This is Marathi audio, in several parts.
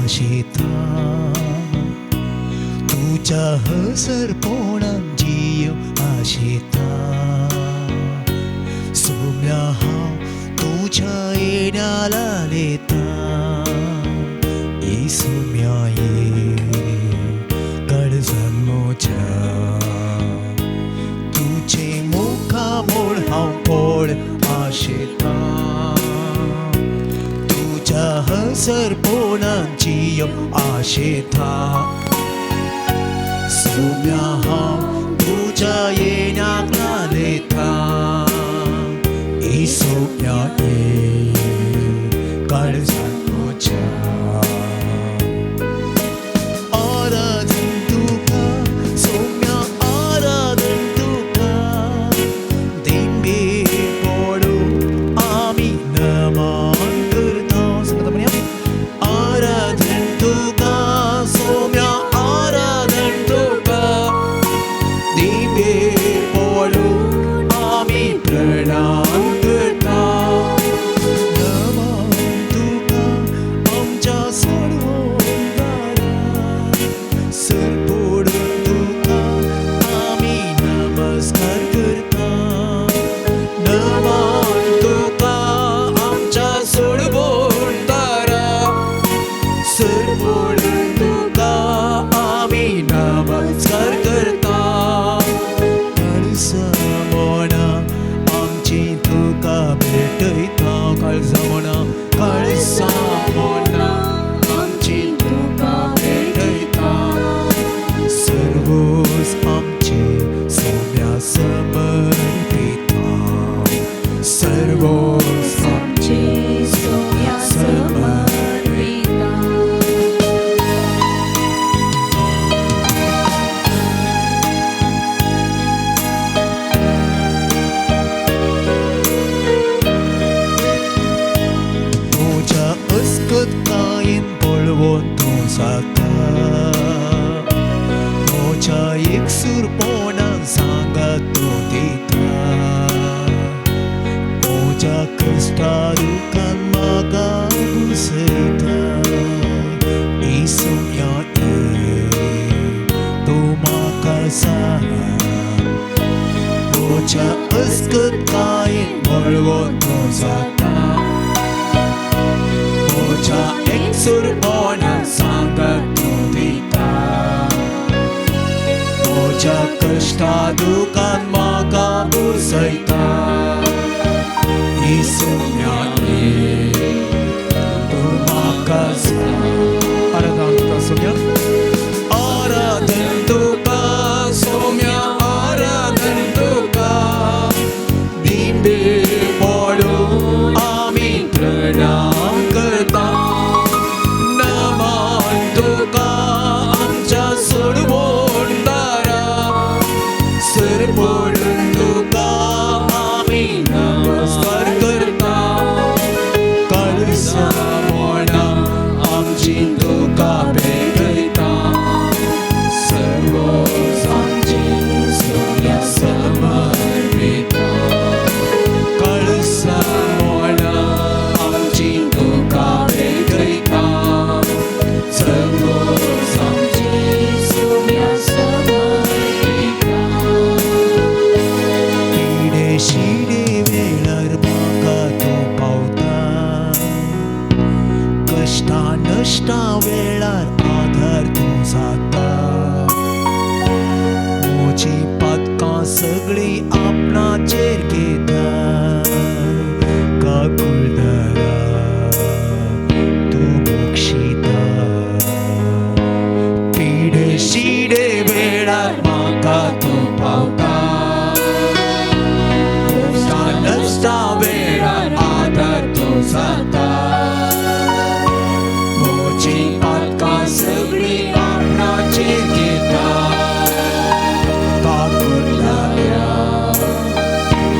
आशेता तुझ्या हसर पोळान जियो आशेता सोम्या हांव तुझ्या येण्याला लेता ई सोम्या ये कडजान मोच्या तुझे मुखा मोड हांव पळ आशेता तुझ्या हसर पोळान जियो आशेता सोम्या हांव तुझ्या येण्याक लालेता ई सोम्या ये काळजान मोच्या आराधन तुका सोम्या आराधन तुका दिंबे पडू आमी नमन करता सांगता म्हणया आराधन तुका सोम्या आराधन तुका दिंबे पडू आमी प्रणाम करता नमन तुका आमच्या सर्वोदारा सर पडून तुका आमी नमस्कार करता नमन तुका आमच्या सर्वोदारा सर पडून तुका आमी नमस्कार करता काळजा म्हणा आमची तुका भेटयता काळजा म्हणा काळजा म्हणा आमची तुका भेटयता सर्वोस आमचे सोम्या समर्पिता सर्वोस आमचे सोम्या समर्पिता तुझ्या अस्कतायेन पळवून तूं जाता म्हज्या एकसुरपणान सांगात तूं दिता म्हज्या कश्टा दुखान म्हाका घुसयता ई सोम्या ये तूं म्हाका सांग म्हज्या अस्कतायेन पळवून तूं जाता म्हज्या एकसुरपणान सांगात तूं दिता म्हज्या कश्टा दुखान म्हाका घुसयता ई सोम्या ये तूं म्हाका सांग आराधन तुका सोम्या आराधन तुका सोम्या आराधन तुका दिंबे पडून आमी प्रणाम करता नमन तुका आमच्या सर्वोदारा सर पडून तुका आमी नमस्कार करता काळजा म्हणा आमची तुका भेटयता सर्वोस आमची सोम्या समर्पिता काळजा म्हणा आमची तुका भेटयता सर्वोस आमची सोम्या समर्पिता पिडे शिडे वेळार म्हाका तूं पावता कश्टा नश्टा वेळार आधार तूं जाता म्हजी पातकां सगळीं आपणाचेर घेता काकुळदारा तूं मोक्षिता पिडे शिडे वेळार म्हाका तूं पावता कश्टा नश्टा वेळार आधार तूं जाता म्हजी पातकां सगळीं आपणाचेर घेता काकुळदारा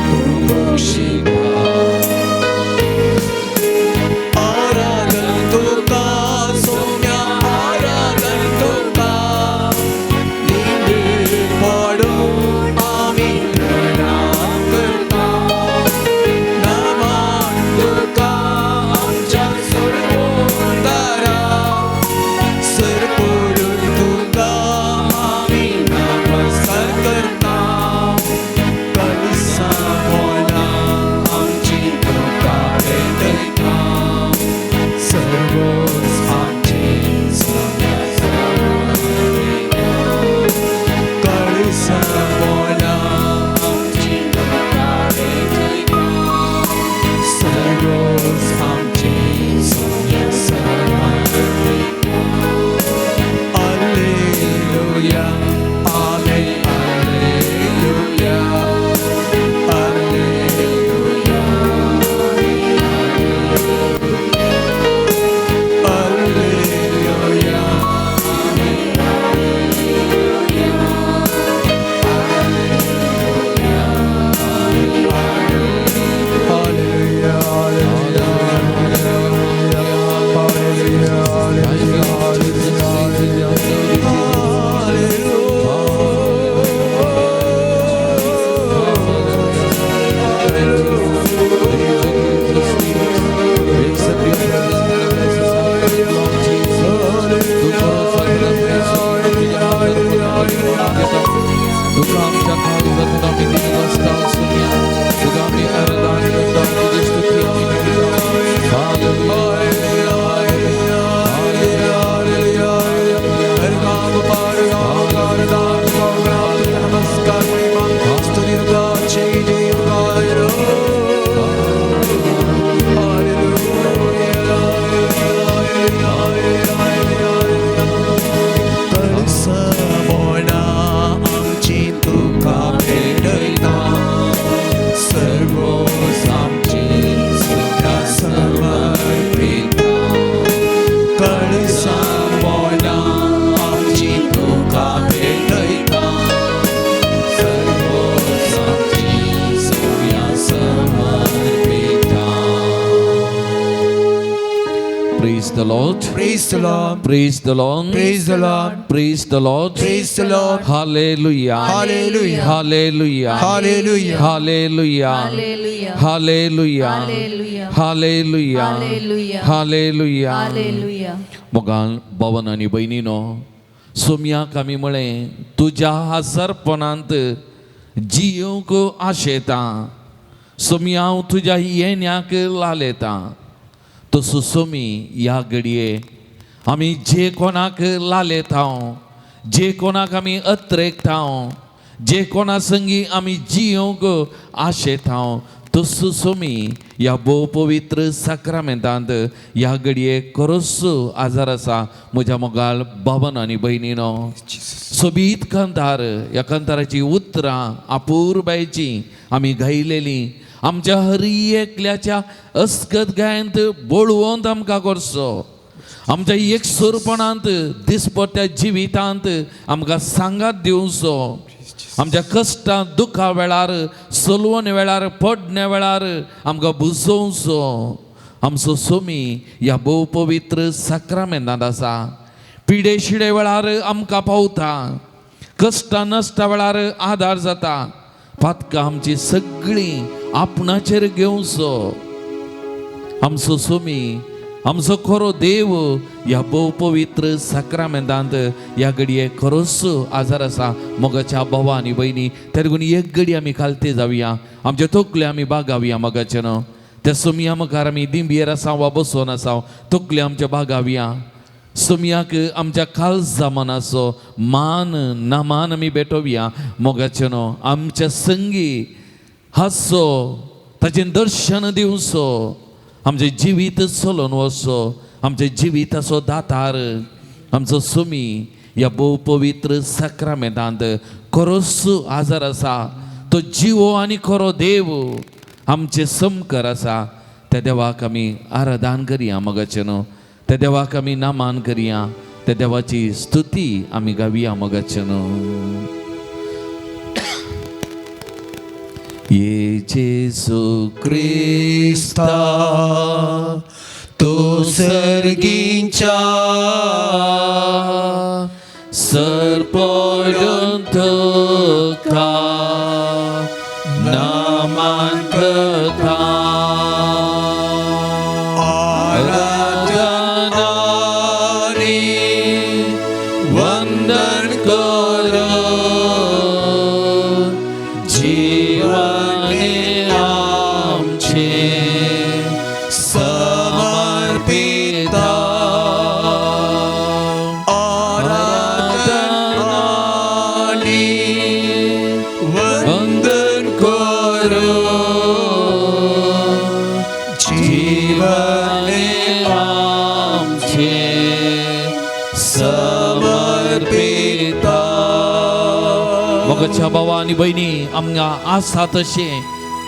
तूं मोक्षिता आराधन तुका सोम्या आराधन तुका दिंबे पडून आमी प्रणाम करता the Lord. Praise the Lord. Praise the Lord. Praise the Lord. Praise the Lord. Praise the Lord. Hallelujah. Hallelujah. Hallelujah. Hallelujah. Hallelujah. Hallelujah. Hallelujah. Hallelujah. Hallelujah. Hallelujah. Hallelujah. Hallelujah. मोगाल भावन आणि बहिणीनो, सोम्याक आमी म्हळें तुज्या हसरपणांत जियोंक आशेता, सोमी हांव तुज्या येण्याक लालेता. तसो सोमी ह्या घडये आमी जे कोणाक लालेता, जे कोणाक आमी अत्रेकता, जे कोणा संगी आमी जियोंक आशेता, तसो सोमी ह्या भोव पवित्र साक्रामेंतांत ह्या घडये खरोच आजार आसा. म्हज्या मोगाल भावन आनी भयणीनो, सोबीत कंतार ह्या कंताराची उतरां अपूर्बायची आमी गायलेली आमच्या हरी एकल्याच्या अस्कत गायंत बोळवंत आमकां करचो. आमच्या एकसुरपणांत दिसपट्ट्या जिवितांत आमकां सांगात दिवचो. आमच्या कश्टां दुखा वेळार, सलवण वेळार, पडण्या वेळार आमकां बुजोवचो. आमचो सोमी ह्या भोव पवित्र साक्रामेंतांत आसा. पिडे शिडे वेळार आमकां पावता, कश्टां नश्टा वेळार आदार जाता. पातकां आमची सगळीं आपणाचेर घेवचो. आमचो सोमी, आमचो खरो देव ह्या भोव पवित्र साक्रामेंतांत ह्या घडये खरोच आजार आसा. मोगाच्या भावा आनी भयणी, त्या देखून एक घडी आमी खालते जावया, आमचे तकले आमी बागावया. मोगाचे न्हू, त्या सोमया मुखार आमी दिंबयेर आसां वा बसोन आसां, तकले आमचे बागावया. सोमयाक आमच्या काळजा मनाचो मान नामान आमी भेटोवया. मोगाचे न्हू, आमच्या संगी हांसो, ताचें दर्शन दिवचो, आमचें जिवीत चलोवन वचो. आमच्या जिविताचो दातार आमचो सोमी ह्या भोव पवित्र साक्रामेंतांत खरोच आजार आसा. तो जिवो आनी खरो देव आमचे समकर आसा. त्या देवाक आमी आराधन करया. मोगाचे न्हू, त्या देवाक आमी नामान करया, त्या देवाची स्तुती आमी गावया. मोगाचे न्हू. येशू Krista, तो सर्गींच्या सरपडून तुका नामान करता. आराधनानी वंदन करो, जीवने आमचे समर्पिता. आराधनानी वंदन करो, जीवने आमचे समर्पिता. मोगाच्या भावा आनी भयणी, आमकां आसा तशें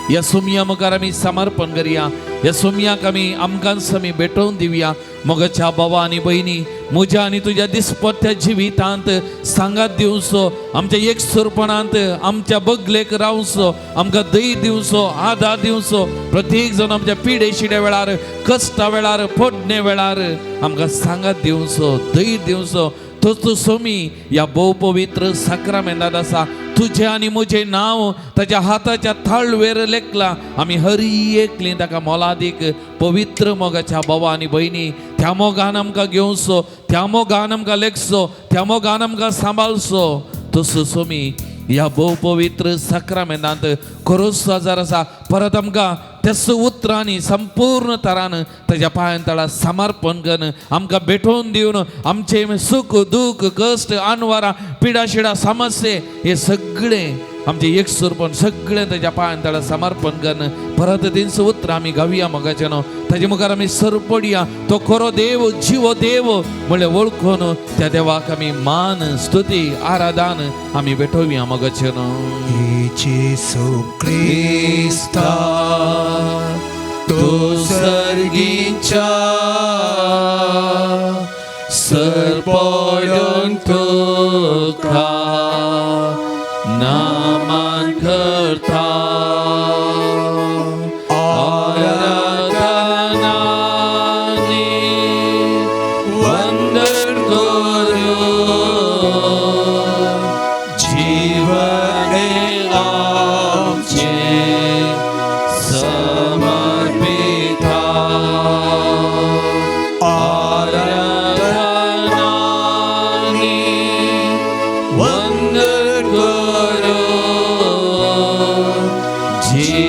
ह्या सोमया मुखार आमी समर्पण करया. ह्या सोमयाक आमी आमकांच आमी भेटोवन दिवया. मोगाच्या भावा आनी भयणी, म्हज्या आनी तुज्या दिसपट्ट्या जिवितांत सांगात दिवचो, आमच्या एकसुरपणांत आमच्या बगलेक रावचो, आमकां दय दिवचो, आदार दिवचो. प्रत्येक जण आमच्या पिडे शिडे वेळार, कश्टा वेळार, पडणे वेळार आमकां सांगात दिवचो, दय दिवचो. तो सोमी ह्या भोव पवित्र साक्रामेंतांत आसा. तुझे आनी म्हजें नांव ताच्या हाताच्या थाळवेर लेखला. आमी हरी एकली ताका मोलादीक पवित्र मोगाच्या भावा आनी भयणी, त्या मोगान आमकां घेवचो, त्या मोगान आमकां लेखचो, त्या मोगान आमकां सांबाळचो. तसो सोमी ह्या भोव पवित्र साक्रामेंतांत खरोच आजार आसा. परत आमकां त्याच उतरांनी संपूर्ण तरान ताच्या पांयां तळा समर्पण करून आमकां भेटोवन दिवन आमचे सुख दुख कश्ट आनवारां पिडा शिडा समस्ये हे सगळे आमचे एकसुरपण सगळे ताच्या पांयां तळा समर्पण करून परत तेंच उतर आमी गावया. मोगाचे न्हू, ताजे मुखार आमी सरपडया. तो खरो देव, जिवो देव म्हळ्यार वळखून त्या देवाक आमी मान स्तुती आराधन आमी भेटोवया. मोगाचे न्हू. येशू क्रिस्ता, तो सर्गींच्या सरपडून तुका नामान करता. आराधनानी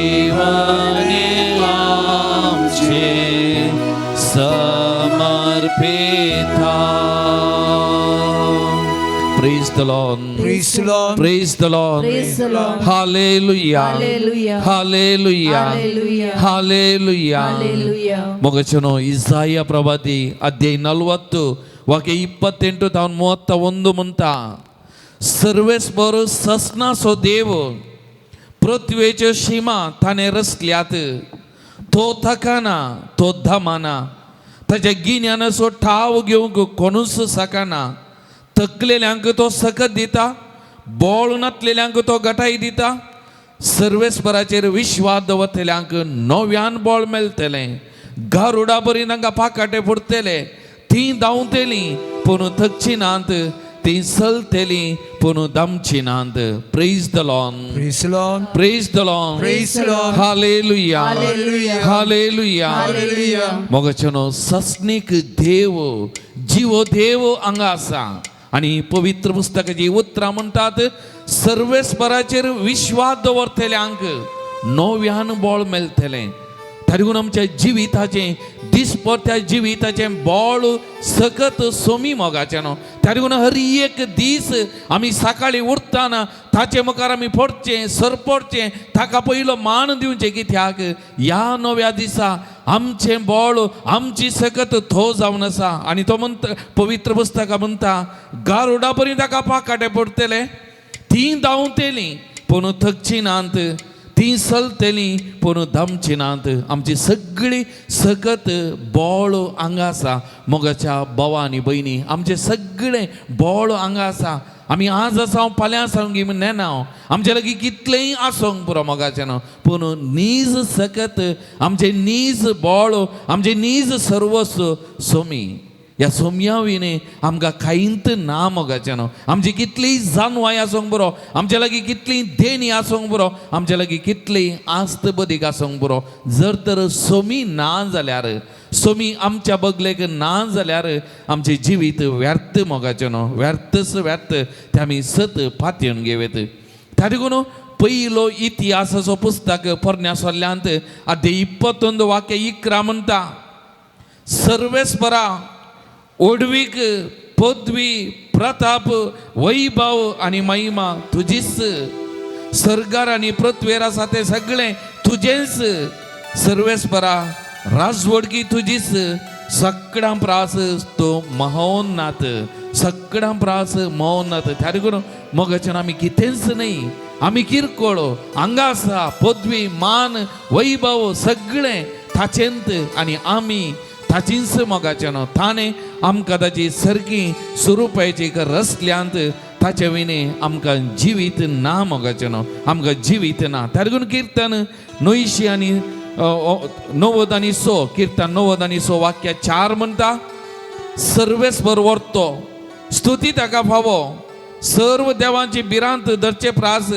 जीवने आमचे समर्पिता. Praise the Lord. Praise the Lord. Praise the Lord. Praise the Lord. Hallelujah. Hallelujah. Hallelujah. Hallelujah. Hallelujah. Hallelujah. ಮಗಚನು ಇಸಾಯ ಪ್ರವಾದಿ ಅಧ್ಯಾಯ 40 ವಾಕ್ಯ 28 ತಾನು 31 ಮುಂತ सर्वेस्वर ससना सो देव पृथ्वीचे सीमा ताने रचल्यात तो थकाना तो धमाना ताच्या गिन्यान सो ठाव घेवंक कोणूच सकाना. थकलेल्यांक तो सकत दिता, बोळ नातलेल्यांक तो गटाई दिता. सर्वेस्पराचेर विश्वास दवरतल्यांक नव्यान बोळ मेळटलें. गारुडा बरी तांकां पाकाटे फुडटले. ती धांवतलीं पूण थकची नात, ती चलतलीं पूण दमची नात. Praise the Lord. Praise the Lord. Praise the Lord. Praise the Lord. Hallelujah. Hallelujah. Hallelujah. Hallelujah. मगचनो सस्नीक देव जीव देव हांगा आसा. आणि पवित्र पुस्तकाची उतरां म्हणटात सर्वेस्पराचेर विश्वास दवरतल्यांक नव्यान बळ मेळटलें. तारीकून आमच्या जिविताचें दिसपट्या जिविताचें बळ सकत सोमी मोगाचें न्हू. तारीकून हर एक दीस आमी सकाळीं उठताना ताचे मुखार आमी पडचें सरपडचें, ताका पयलो मान दिवचें. कित्याक ह्या नव्या दिसा आमचें बळ आमची सकत थो जावन आसा. आनी तो म्हणटा पवित्र पुस्तकां म्हणटा गारुडा परी ताका पाकाटे पडटले. ती धांवतलीं पूण थकची नात, ती चलतलीं पूण दमची नात. आमची सगळी सकत बळ हांगा आसा. मोगाच्या भावा आनी भयणी, आमचें सगळें बळ हांगा आसा. आमी आज आसा फाल्यां आसूंक म्हण नेना. आमचे लागीं कितलेंय आसूंक पुरो मोगाचें न्हू, पूण नीज सकत आमचें नीज बळ आमचें नीज सर्वस्व सोमी. ह्या सोमया विने आमकां कांयच ना मोगाचें न्हू. आमची कितलीय जानवाय आसूंक पुरो, आमचे लागीं कितलीय देणी आसूंक पुरो, आमचे लागीं कितलीय आस्त बदीक आसूंक पुरो, जर तर सोमी ना जाल्यार, सोमी आमच्या बगलेक ना जाल्यार आमचें जिवीत व्यर्थ मोगाचें न्हू. व्यर्थच व्यर्थ तें आमी सत पातयेवन घेवेत. तारीकून पयलो इतिहासाचो पुस्तक पोरण्या सोल्ल्यांत अध्याय 21 वाक्य 11 म्हणटा सर्वेस्परा ओडवीक पदवी प्रताप वैभव आणि महिमा तुझीच. सर्गार आणि पृथ्वीर आसा ते सगळें तुजेंच. सर्वेस्परा राजवडकी तुजीच. सगळां प्रास तो महोन्नात, सगळां प्रास महोन्नात. तारीकून मोगाचें आमी कितेंच न्हय, आमी किरकोळ हांगा आसा. पदवी मान वैभव सगळें ताचेंत आनी आमी ताचींच मोगाचें न्हू. ताणें आमकां ताची सर्गी स्वरुपाची रचल्यांत ताचे विने आमकां जिवीत ना मोगाचें न्हू. आमकां जिवीत ना. तारीकून किर्तन 906 किर्तन 906 वाक्य 4 म्हणटा सर्वेस्पर वर्तो स्तुती ताका फावो. सर्व देवांची बिरांत धरचे प्रास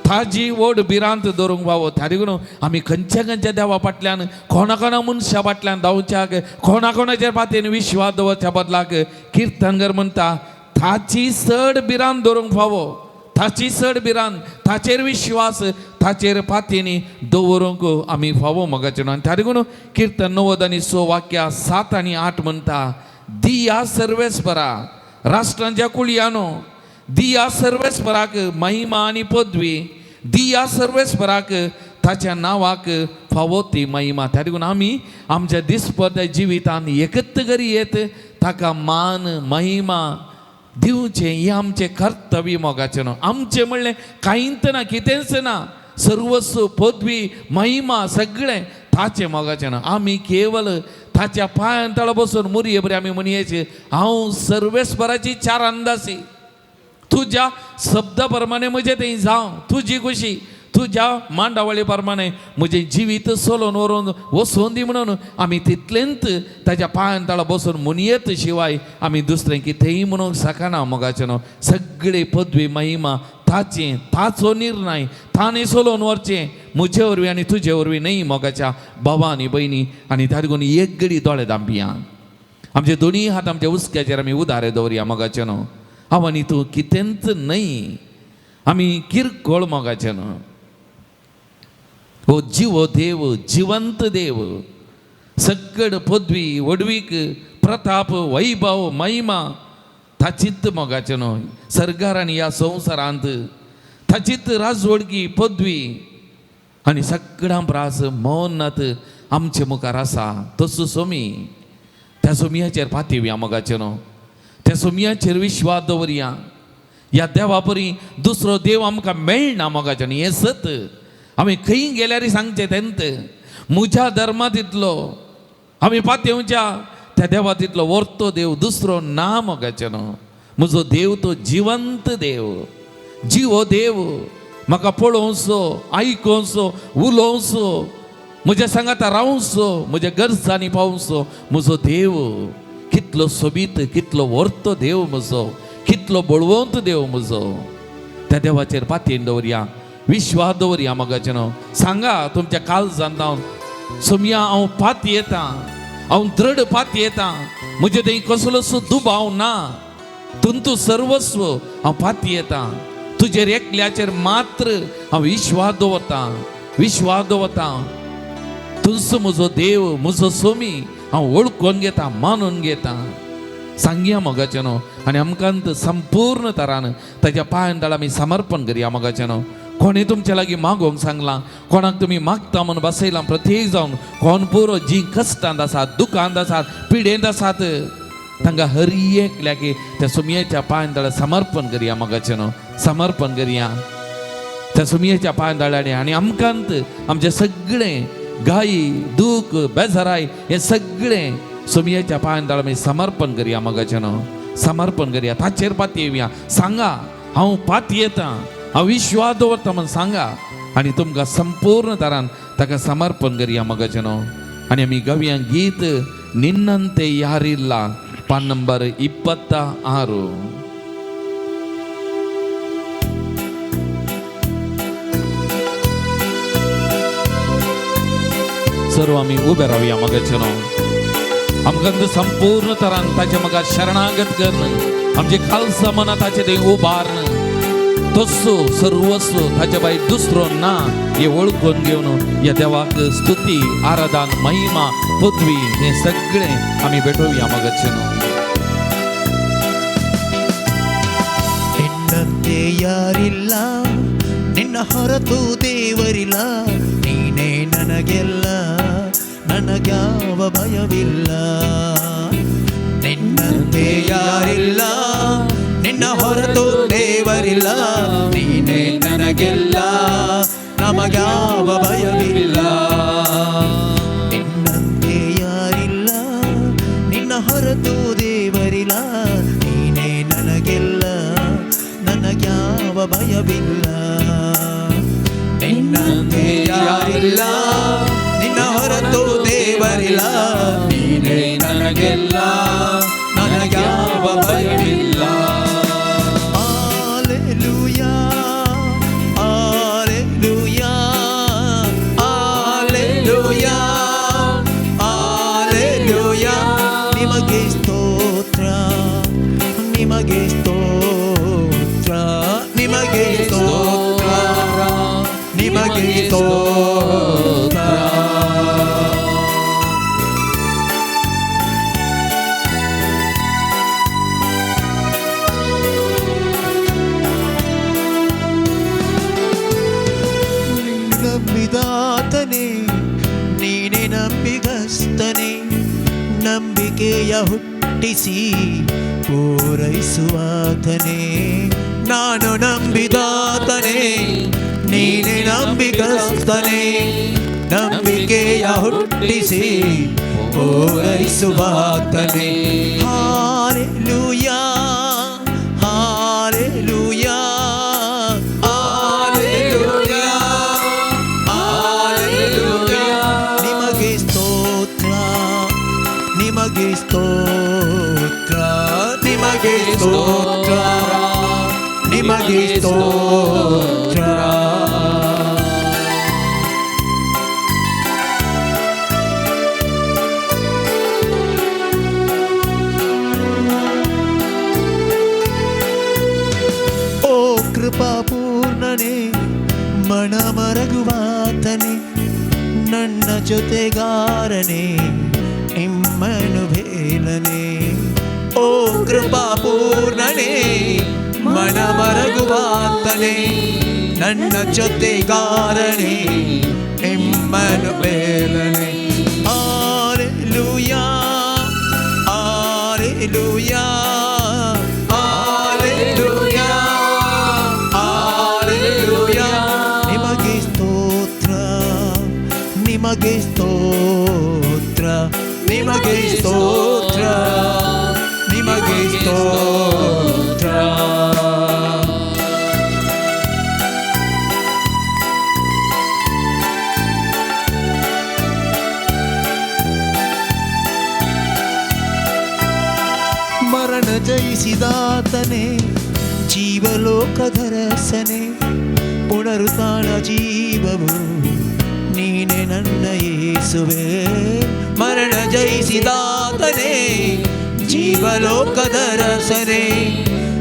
ताजी वड बिरांत धरूंक फावो. तारीकून आमी खंयच्या खंयच्या देवा फाटल्यान कोणा कोणा मनशा फाटल्यान धांवच्याक, कोणा कोणाच्या पातयेन विश्वास दवरच्या बदलाक किर्तनगर म्हणटा ताची चड बिरांत धरूंक फावो. ताची चड बिरांत, ताचेर विश्वास, ताचेर पातयेनी दवरूंक आमी फावो मोगाचें न्हू. तारीकून किर्तन 906 वाक्य 7 आनी 8 म्हणटा दिया सर्वेस्परा राष्ट्रांच्या कुळयानो, दिया सर्वेस्पराक महिमा आनी पदवी, दिया सर्वेस्पराक ताच्या नांवाक फावो ती महिमा. तारीकून आमी आमच्या दिसपट्या जिवितांत एकत्र करी येत ताका मान महिमा दिवचें हें आमचें कर्तव्य मोगाचें न्हू. आमचें म्हणलें कांयच ना, कितेंच ना. सर्वस्व पदवी महिमा सगळें ताचें मोगाचें न्हू. आमी केवल ताच्या पांयां तळ बसून मुरये बरी आमी म्हणयेचें हांव सर्वेस्पराची चार अंदासी. तुझ्या शब्दा प्रमाणे म्हजें तें जावं, तुजी खुशी तुझ्या मांडावळी प्रमाणे म्हजें जिवीत सोलोवन व्हरून वचून दी म्हणून आमी तितलेंत ताच्या पांयां तळ बसून म्हणयेत शिवाय आमी दुसरें कितेंय म्हणूंक शकना मोगाचें न्हू. सगळी पदवी महिमा ताचें, ताचो निर्णय ताणें सोलोवन व्हरचें म्हजे वरवीं आनी तुजे वरवीं न्हय मोगाच्या भावा आनी भयणी. आनी तारीकून एक घडी दोळे धांपिया, आमचे दोनी हात आमच्या उस्क्याचेर आमी उदारे दवरया मोगाचें न्हू. हांव आनी तूं कितेंच न्हय, आमी किरकोळ मोगाचें न्हू. हो जीवो देव जिवंत देव सगळ पदवी वडवीक प्रताप वैभव महिमा ताचीत मोगाचें न्हय सर्गार आनी ह्या संवसारांत ताचीत राजवडकी पदवी आनी सगळां प्रास मौनात आमचे मुखार आसा तसो सोमी त्या सोमयाचेर पातयेवया मोगाचें न्हय त्या सोमयाचेर विश्वास दवरया ह्या देवा परी दुसरो देव आमकां मेळना मोगाचें न्हय हें सत आमी खंय गेल्यार सांगचें तेंत म्हज्या धर्मांत इतलो आमी पातयेवच्या त्या देवा तितलो व्हरतो देव दुसरो ना मोगाचें न्हय म्हजो देव तो जिवंत देव जिवो देव म्हाका पळोवचो आयकोवचो उलोवचो म्हज्या सांगाता रावचो म्हज्या गरजांनी पावचो म्हजो देव कितलो सोबीत कितलो व्हरतो देव म्हजो कितलो बळवंत देव म्हजो त्या देवाचेर पातयेन दवरया विश्वास दवरया मोगाचें न्हय सांगा तुमच्या काळजांत हांव सोमया हांव पातयेतां हांव दृढ पातयेतां म्हजे थंय कसलोच दुबाव ना तूं सर्वस्व हांव पातयेतां तुजेर एकल्याचेर मात्र हांव विश्वास दवरतां तुजो म्हजो देव म्हजो सोमी हांव वळखून घेतां मानून घेतां सांगया मोगाचें न्हय आनी आमकां संपूर्ण तरान ताच्या पांयां तळ आमी समर्पण करया मोगाचें न्हय कोणी तुमच्या लागीं मागोवंक सांगलां कोणाक तुमी मागता म्हणून बसयलां प्रत्येक जावन कोण पुरो जी कश्टांत आसात दुखांत आसात पिडेंत आसात तांकां हर एकल्याक त्या सोमयाच्या पांयां तळ समर्पण करया मोगाचें न्हय समर्पण करया त्या सोमयाच्या पांयां तळार आनी आमकांत आमचें सगळें घाई दूख बेजाराय हें सगळें सोमयाच्या पांयां तळ आमी समर्पण करया मोगाचें न्हय समर्पण करया ताचेर पातयेवया सांगा हांव पातयेतां हांव विश्वास दवरता म्हण सांगा आनी तुमकां संपूर्ण तरान ताका समर्पण करया मोगाचें न्हय आनी आमी गव्या गीत निन्नंते यारिल्ला पान नंबर 26 सर्व आमी उबे रावया मोगाचें न्हय आमकां संपूर्ण तरान ताचे म्हाका शरणागत करन आमचे खालसा मना ताचे थंय उबारन तसो सर्वस्व ताच्या भायर दुसरो ना हे वळखून घेवन ह्या देवाक स्तुती आराधन महिमा पदवी हे सगळें आमी भेटोवया मोगाचें न्हय ನಿನ್ನಂತೆ ಯಾರಿಲ್ಲ ನಿನ್ನ ಹೊರತು ದೇವರಿಲ್ಲ ನೀನೇ ನನಗೆಲ್ಲ ನನಗ್ಯಾವ ಭಯವಿಲ್ಲ ನಿನ್ನಂತೆ ಯಾರಿಲ್ಲ ನಿನ್ನ ಹೊರತು ದೇವರಿಲ್ಲ ನೀನೇ ನನಗೆಲ್ಲ ನಮಗ್ಯಾವ ಭಯವಿಲ್ಲ ನಿನ್ನಂತೆ ಯಾರಿಲ್ಲ ನಿನ್ನ ಹೊರತು ದೇವರಿಲ್ಲ ನೀನೇ ನನಗೆಲ್ಲ ನನಗ್ಯಾವ ಭಯವಿಲ್ಲ ನಿನ್ನಂತೆ ಯಾರಿಲ್ಲ ನಿನ್ನ ಹೊರತು ದೇವರಿಲ್ಲ ನೀನೇ ನನಗೆಲ್ಲ ನನಗ್ಯಾವ ಭಯವಿಲ್ಲ Alleluia Alleluia Alleluia Alleluia ನಿಮಗೆ ಸ್ತೋತ್ರ ನಿಮಗೆ ಸ್ತೋತ್ರ ನಿಮಗೆ ಸ್ತೋತ್ರ ನಿಮಗೆ ಸ್ತೋತ್ರ ನಂಬಿದಾತನೇ ನೀನೆ ನಂಬಿಗಸ್ತನೇ ನಂಬಿಕೆಯ ಹುಟ್ಟಿಸಿ ಪೂರೈಸುವಾತನೇ ನಾನು ನಂಬಿದಾತನೇ ನೀನೆ ನಂಬಿಗಸ್ತನೇ ನಂಬಿಕೆಯ ಹುಟ್ಟಿಸಿ ಪೂರೈಸುವಾತನೇ ಹಾಲೆಲೂಯಾ ಹಾಲೆಲೂಯಾ ನಿಮಗೆ ಸ್ತೋತ್ರ ನಿಮಗೆ ಸ್ತೋತ್ರ ನಿಮಗೆ ಸ್ತೋತ್ರ ಓ ಕೃಪಾಪೂರ್ಣನೇ ಮನಮರಗುವಾತನೇ ನನ್ನ ಜೊತೆಗಾರನೇ ಇಮ್ಮನುವೇಲನೇ ಓ ಕೃಪಾಪೂರ್ಣನೇ ಮನಮರಗುವಾತನೇ ನನ್ನ ಜೊತೆಗಾರನೇ ಇಮ್ಮನುವೇಲನೇ Alleluia Alleluia Alleluia Alleluia ನಿಮಗೆ ಸ್ತೋತ್ರ ನಿಮಗೆ ಸ್ತೋತ್ರ ನಿಮಗೆ ಸ್ತೋತ್ರ ನಿಮಗೆ ಸ್ತೋತ್ರ ಮರಣ ಜಯಿಸಿದಾತನೇ ಜೀವಲೋಕಧರಸನೆ ಪುನರುತ್ಥಾನ ಜೀವವು ನೀನೆ ನನ್ನ ಯೇಸುವೆ ಮರಣ ಜಯಿಸಿದಾತನೇ ಜೀವಲೋಕಧರಸನೆ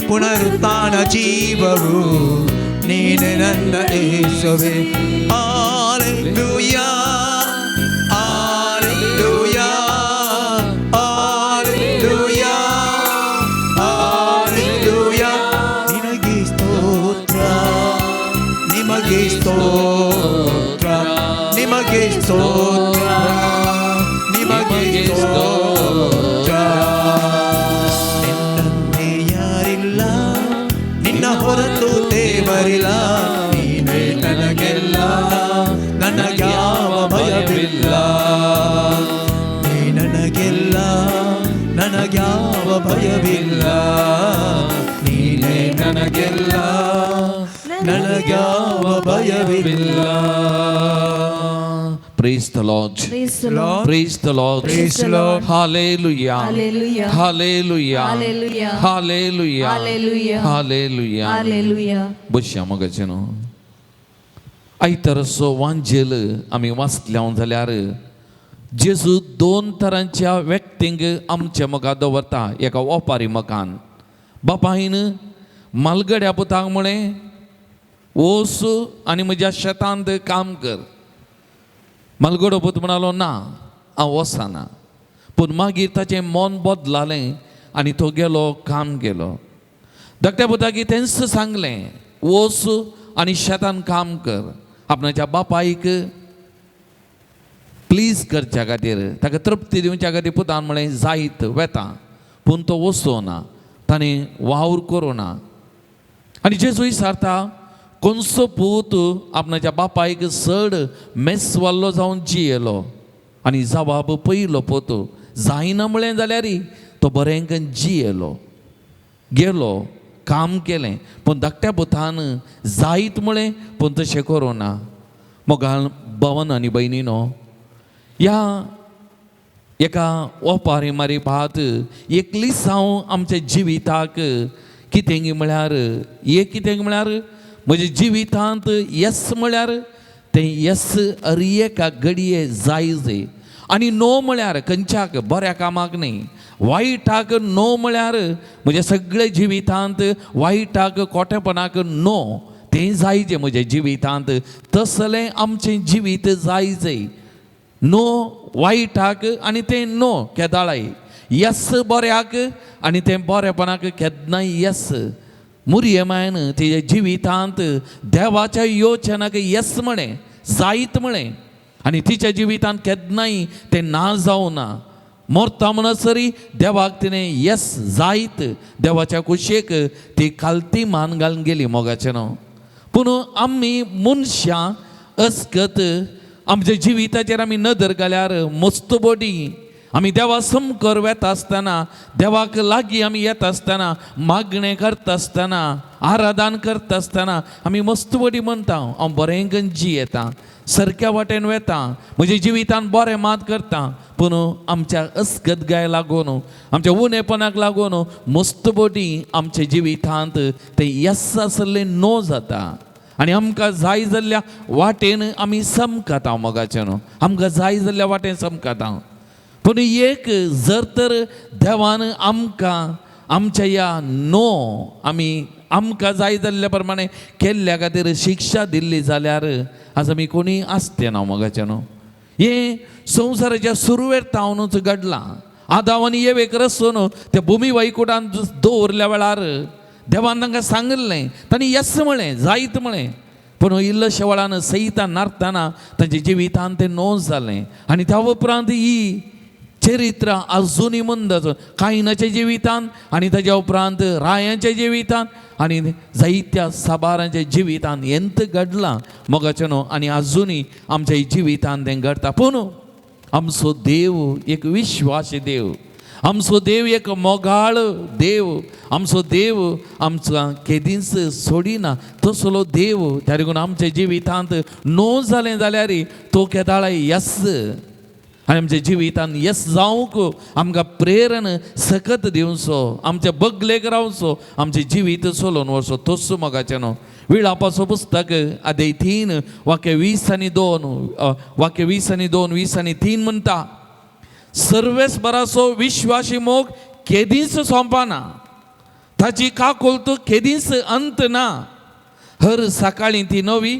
ಪುನರುತ್ಥಾನ ಜೀವವು ನೀನೆ ನನ್ನ ಯೇಸುವೆ Alleluia Alleluia Alleluia Alleluia ನಿನಗೆ ಸ್ತೋತ್ರ ನಿಮಗೆ ಸ್ತೋತ್ರ ನಿಮಗೆ ಸ್ತೋತ್ರ ನಿಮಗೆ ಸ್ತೋತ್ರ ನಿನ್ನಂತೆ ಯಾರಿಲ್ಲ ನಿನ್ನ ಹೊರತು ದೇವರಿಲ್ಲ ನೀನೇ ನನಗೆಲ್ಲ ನನಗ್ಯಾವ ಭಯವಿಲ್ಲ ನೀ ನನಗೆಲ್ಲ ನನಗ್ಯಾವ ಭಯವಿಲ್ಲ ನೀನೇ ನನಗೆಲ್ಲ ನನಗ್ಯಾವ ಭಯವಿಲ್ಲ Praise the Lord. Praise the Lord. Praise the Lord. Praise the Lord. Hallelujah. Hallelujah. Hallelujah. Hallelujah. Hallelujah. Hallelujah. Hallelujah. Hallelujah. बसया मगचेनो आयतर सो वांजेल आमी वाचल्यां जाल्यार जेजू दोन तरांच्या व्यक्तींक आमच्या मगा दवरता एका ओपारी मकान बापायन मालगड्या पुताक म्हळें वोस आनी म्हज्या शेतांत काम कर मालगडो पूत म्हणालो ना हांव वचना पूण मागीर ताचें मन बदलालें आनी तो गेलो काम केलो धाकट्या पुताक तेंच सांगलें वच आनी शेतान काम कर आपणाच्या बापायक प्लीज करच्या खातीर ताका तृप्ती दिवच्या खातीर पुतान म्हळें जायत वेता पूण तो वचोना ताणें वावर करूना आनी जेजू विचारता कोणसो पूत आपणाच्या बापायक चड मेस्वाल्लो जावन जियेलो आनी जबाब पयलो पूत जायना म्हळें जाल्यार तो बरें करून जियेलो गेलो काम केलें पूण धाकट्या पुतान जायत म्हळें पूण तशें करूना मोगाल भवन आनी भयणीनो ह्या एका ओपारी मारी भात एकलीच हांव आमच्या जिविताक कितें म्हळ्यार एक कितें म्हळ्यार म्हज्या जिवितांत येस म्हळ्यार तें येस हर एका घडये जायज आनी नो म्हळ्यार खंयच्याक बऱ्या कामाक न्ही वायटाक नो म्हळ्यार म्हज्या सगळ्या जिवितांत वायटाक खोटेपणाक नो तें जायचें म्हज्या जिवितांत तसलें आमचें जिवीत जायचें नो वायटाक आनी तें नो केदाळाय येस बऱ्याक आनी तें बरेपणाक केन्नाय येस मुर्यमायन तिच्या जिवितांत देवाच्या योचनाक येस म्हळें जायत म्हळें आनी तिच्या जिवितांत केन्नाय तें ना जावना मोरता म्हणसरी देवाक तिणें येस जायत देवाच्या कुशेक ती खालती मान घालून गेली मोगाचें न्हू पूण आमी मनशां अस्कत आमच्या जिविताचेर आमी नदर घाल्यार मस्तबोडी आमी देवा समकर वेता आसतना देवाक लागीं आमी येता आसतना मागणें करता आसतना आराधन करता आसतना आमी मस्तबोडी म्हणटा हांव बरें करून जियेता सारक्या वाटेन वेता म्हज्या जिवितान बरें मात करता पूण आमच्या अस्गतगाय लागून आमच्या उणेपणाक लागून मस्तबोडी आमच्या जिवितांत तें येस आसलें नो जाता आनी आमकां जाय जाल्ल्या वाटेन आमी समकता हांव मोगाचें न्हू आमकां जाय जाल्ल्या वाटेन समकता हांव पूण एक जर तर देवान आमकां आमच्या ह्या नो आमी आमकां जाय जाल्ल्या प्रमाणे केल्ल्या खातीर शिक्षा दिल्ली जाल्यार आज आमी कोणी आसते ना मोगाचें न्हू हे संवसाराच्या सुरवेर तावनूच घडला. आदावानी येवेक रसून त्या भुमी वैकुंठान दवरल्या वेळार देवान तांकां सांगलें, तांणी येस म्हळें, जायत म्हळें. पूण इल्लेशे वेळान सैतान नारतना तांच्या जिवितान तें नोंद जालें. आनी त्या उपरांत ही चरित्र अजुनी म्हणत कायनाच्या जिवितान आनी ताच्या उपरांत रायांच्या जिवितान आनी जायत्या साबारांच्या जिवितान हेंत घडलां मोगाचे न्हू. आनी अजुनी आमच्या जिवितान तें घडटा. पूण आमचो देव एक विश्वासी देव, आमचो देव एक मोगाळ देव, आमचो देव आमकां केदींच सोडिना तसलो देव. त्या देखून आमच्या जिवितांत नो जालें जाल्यार तो केदाळ यस आनी आमच्या जिवितान यस जावंक आमकां प्रेरण सकत दिवचो, आमच्या बगलेक रावचो, आमचें जिवीत चलोवन वचो. तसो मोगाचें न्हू. विलापाचो पुस्तक अध्याय 3 वाक्य 20 आनी 2 वाक्य 20 आनी 2 20 आनी 3 म्हणटा, सर्वेस बरासो विश्वासी मोग केदींच सोंपना, ताची काकोलत केदींच अंत ना. हर सकाळीं ती नवी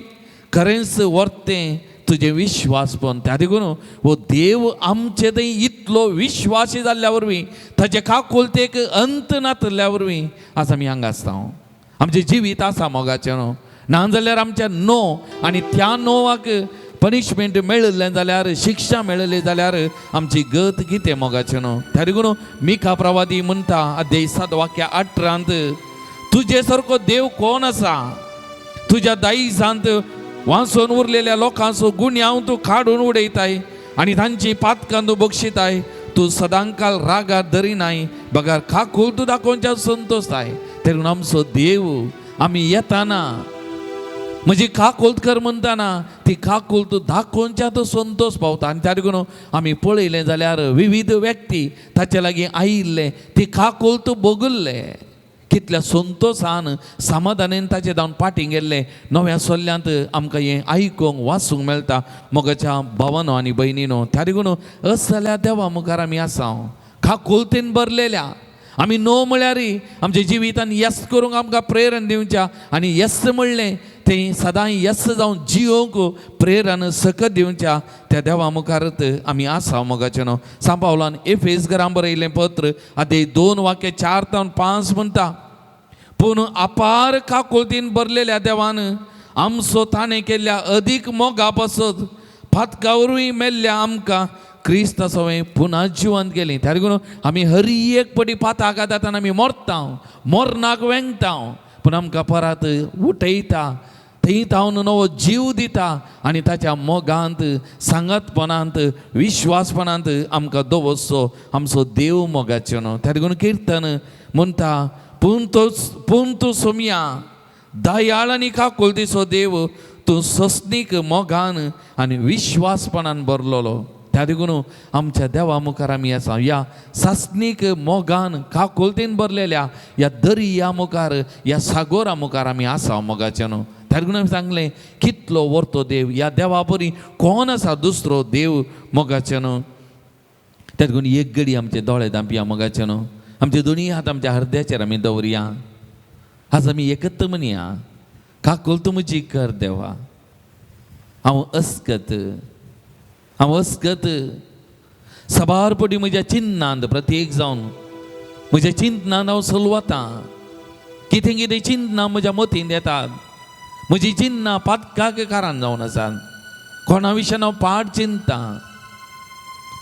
खरेंच वर्तें तुजें विश्वासपण. त्या देखून हो देव आमचे थंय इतलो विश्वासी जाल्ल्या वरवीं ताचे काकोलतेक अंत नातल्या वरवीं आज आमी हांगा आसता. आमचें जिवीत आसा मोगाचें न्हू. नाजाल्यार आमच्या नो आनी त्या नोवाक पनिशमेंट मेळिल्लें जाल्यार, शिक्षा मेळिल्ली जाल्यार आमची गत कितें मोगाचें न्हू. त्या देखून मिका प्रवादी म्हणटा अध्याय 7 वाक्य 18 तुजे सारको देव कोण आसा? तुज्या दायजांत वांसून उरलेल्या लोकांचो गुन्यांव तूं काडून उडयताय आनी तांची पातकां तूं बक्षिताय. तूं सदांकाल रागार धरिनाय, बगार काकूल तूं दाखोवच्या संतोषताय. तेन्ना आमचो देव आमी येताना म्हजी काकोल्त कर म्हणटाना ती काकोल्त दाखोवच्या तो संतोष पावता. आनी त्या देखून आमी पळयलें जाल्यार विविध व्यक्ती ताचे लागीं आयिल्ले, ती काकोल्त बगुल्ले, कितल्या संतोषान समाधानान ताचे जावन फाटीं गेल्ले. नव्या सोल्ल्यांत आमकां हें आयकूंक वाचूंक मेळटा मोगाच्या भावानो आनी भयणीनो. त्या देखून असल्या देवा मुखार आमी आसा काकोलतेन भरलेल्या. आमी नो म्हळ्यार आमच्या जिवितान यस करूंक आमकां प्रेरण दिवच्या आनी यस म्हणलें तें सदां यस जावन जियोंक प्रेरण सकत दिवच्या त्या देवा मुखारत आमी आसा मोगाचें न्हू. सांपावलान एफेसकारांक बरयलें पत्र अध्याय 2 वाक्य 4 ते 5 म्हणटा, पूण अपार काकोलतीन भरलेल्या देवान आमचो ताणें केल्ल्या अदीक मोगा पासत फातका वरवीं मेल्ल्या आमकां क्रिस्त सवय पुन्हा जिवंत गेली. त्या देखून आमी हर एक पटी पाताक आतां आमी मरता, मरनाक वेंगता, पूण आमकां परत उठयता, थंय तावन नवो जीव दिता आनी ताच्या मोगांत सांगतपणांत विश्वासपणांत आमकां दवरचो आमचो देव मोगाचो न्हू. त्या देखून किर्तन म्हणटा, पूण तूं सोमया दयाळ आनी काकोलतीचो देव, तूं सस्नीक मोगान आनी विश्वासपणान भरलेलो. त्या देखून आमच्या देवा मुखार आमी आसा ह्या सासनीक मोगान काकोलतेन भरलेल्या ह्या दर्या मुखार, ह्या सागोरा मुखार आमी आसा मोगाचें न्हू. त्या देखून हांवें सांगलें कितलो व्हरतो देव, ह्या देवा परी कोण आसा दुसरो देव मोगाचें न्हू. त्या देखून एक घडी आमचे दोळे धांपया मोगाचें न्हू. आमचे दोनी हात आमच्या हृदयाचेर आमी दवरया. आज आमी एकत्र म्हणया, काकोलत म्हजी कर देवा, हांव अस्कत सबारपटी म्हज्या चिन्नांत प्रत्येक जावन म्हज्या चिंतनांत हांव चलवतां. कितें कितें चिंतनां म्हज्या मतींत येतात, म्हजी चिन्नां पातकाक कारण जावन आसात. कोणा विशयान हांव पाड चिंततां,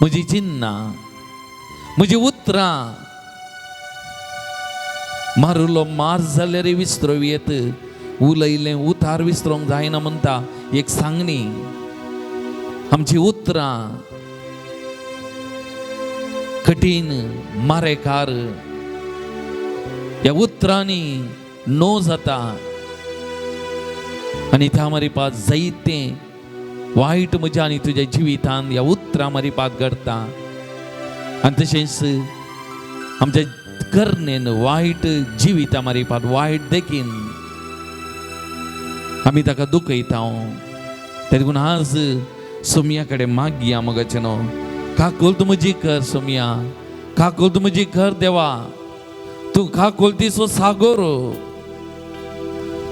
म्हजी चिन्नां, म्हजी उतरां मारुलो मार जाल्यार विसरोवी येत, उलयलें उतार विसरोंक जायना म्हणटा एक सांगणी. आमची उतरां कठीण मारेकार, ह्या उतरांनी नो जाता आनी त्या मारिपात जायतें वायट म्हज्या आनी तुज्या जिवितांत ह्या उतरां मारिपात घडटा. आनी तशेंच आमच्या कर्णेन वायट जिवितां मारिपात वायट देखीन आमी ताका दुखयता. त्या देखून आज सोमया कडेन मागया मोगाचें न्हू. काकोलत म्हजी कर सोमया, काकोलत म्हजी कर देवा, तूं काकोलतीचो सागोर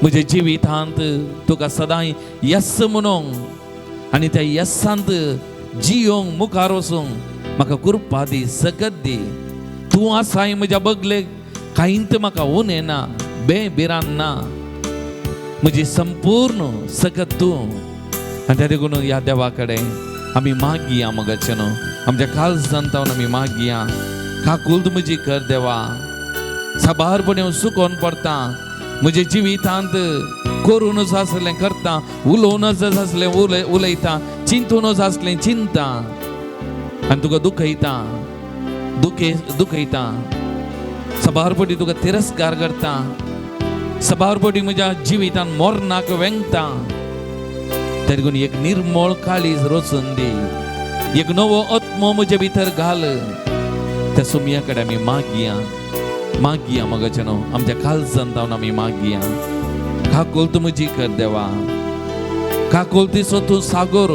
म्हज्या जिवितांत तुका सदां यस म्हणूंक आनी त्या यस्सांत जियोंक मुखार वसूंक म्हाका कृपा दी, सकत दी. तूं आसाय म्हज्या बगलेक, कांयत म्हाका उणें ना, बेबिरान ना. म्हजी संपूर्ण सकत तूं. आनी त्या देखून ह्या देवा कडेन आमी मागया मोगाचे न्हू, आमच्या काळजांतावन आमी मागया. काकूल तूं म्हजी कर देवा. साबारपणी हांव सुकोन पडटा, म्हज्या जिवितांत करूनच आसलें करता, उलोवनच आसलें उलयता, चिंतूनच आसलें चिंता, आनी तुका दुखयता. साबारपटी तुका तिरस्कार करता, साबारपटी म्हज्या जिवितांत मोरनाक वेंगता. त्या देखून एक निर्मळ काळीज रचून दी, एक नवो आत्मो म्हजे भितर घाल. त्या सुमया कडेन आमी मागया मोगाचे न्हू, आमच्या काळजांतावन आमी मागया. काकूल तूं म्हजी कर देवा. काकूल तिचो तूं सागोर,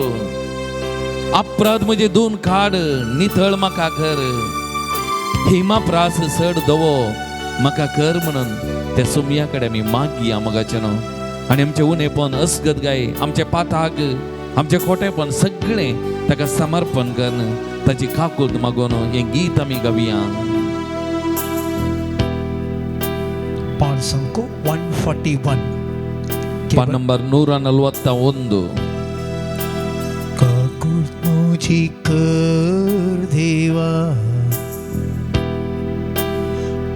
अपराध म्हजे धुवन काड, नितळ म्हाका कर. हिमाप्रास चड दवो म्हाका कर म्हणून त्या सुमया कडेन आमी मागया मोगाचे न्हू. आनी आमचें उणेपण, अस्गदगाय, आमचे पाताक, आमचें खोटेपण सगळें ताका समर्पण कर. ताची काकूल मागून हें गीत आमी गावया. पान संको 141. पान नंबर 141. काकूल तुझी कर देवा,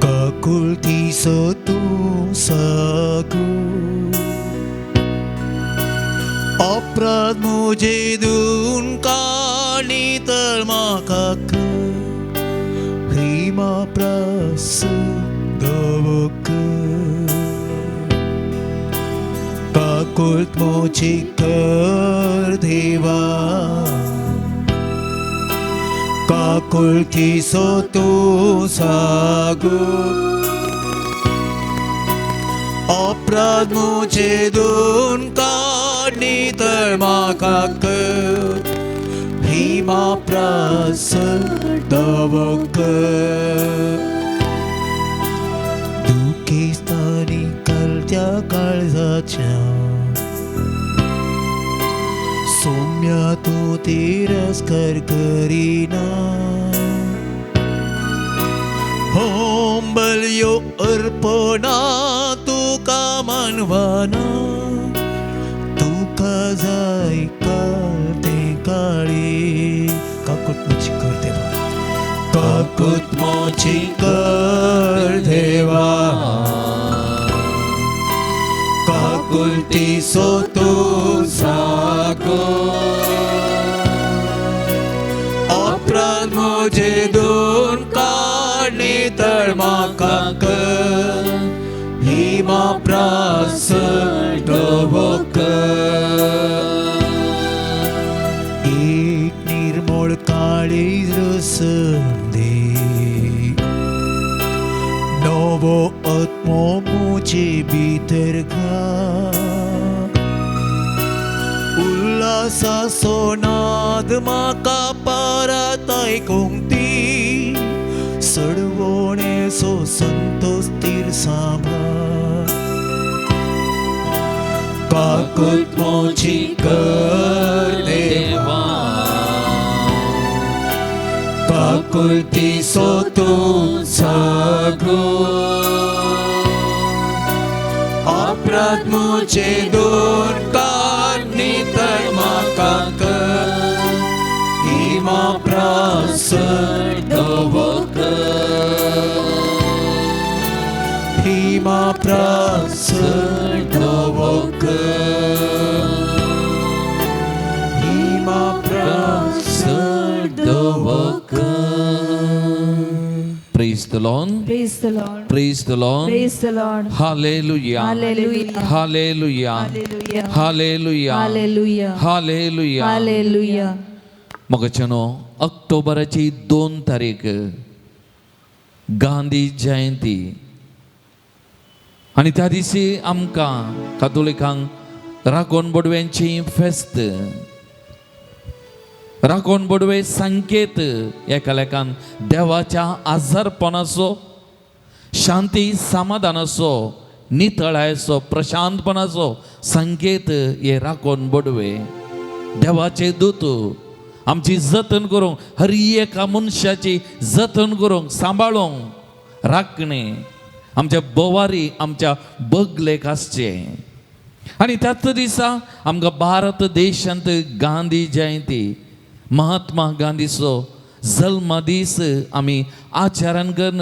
काकूल तिसो तूं सागो. अपराध मुझे धुवन काडी तर म्हाका कर. हिमा प्रास दवक. काकूल तुझी कर देवा, काकूल तिसो तूं सागो. अपराध मुझे धुवन काडी तर म्हाका कर. हिमा प्रास दवक. दुखीस्तानी कलत्या काळजाच्या, सौम्या तूं तिरस्कार करिना. होंबल्यो अर्पणा तुका मानवाना. तुका जाय काळ तें काळी. काकूल तुझी कर देवा, काकूल तुझी कर देवा. काकूल तिसो तूं सागो. अपराध मुझे धुवन काडी तर म्हाका कर. हिमा प्रास दवक. एक निर्मळ काळीज रचून दे, नवो आत्मो मुझे भितर घाल. उल्हासाचो नाद म्हाका परत आयकूंक दी. सडवणेचो संतोष तीर सांबाळ. काकूल तुझी कर देवा, काकूल तिसो तूं सागो. अपराध मुझे धुवन काडी तर म्हाका कर. हिमा प्रास दवक. हिमा प्रास दवक. हिमा प्रास दवक. Praise the Lord. Praise the Lord. Praise the Lord. Praise the Lord. Hallelujah. Hallelujah. Hallelujah. Hallelujah. Hallelujah. Hallelujah. Hallelujah. Hallelujah. मोगाचेनो ऑक्टोबराची 2 तारीख गांधी जयंती. आनी त्या दिसी आमकां कातोलिकांक राखोण बडव्यांची फेस्त. राखोण बडवे संकेत एका लेखान देवाच्या आजारपणाचो, शांती समाधानाचो, नितळायचो, प्रशांतपणाचो संकेत हे राखोण बडवे. देवाचे दूत आमची जतन करूंक हर एका मनशाची जतन करूंक सांबाळूंक राखणे आमच्या बोवारी आमच्या बगलेक आसचे. आनी त्याच दिसा आमकां भारत देशांत गांधी जयंती महात्मा गांधीचो जल्म दीस आमी आचरण करन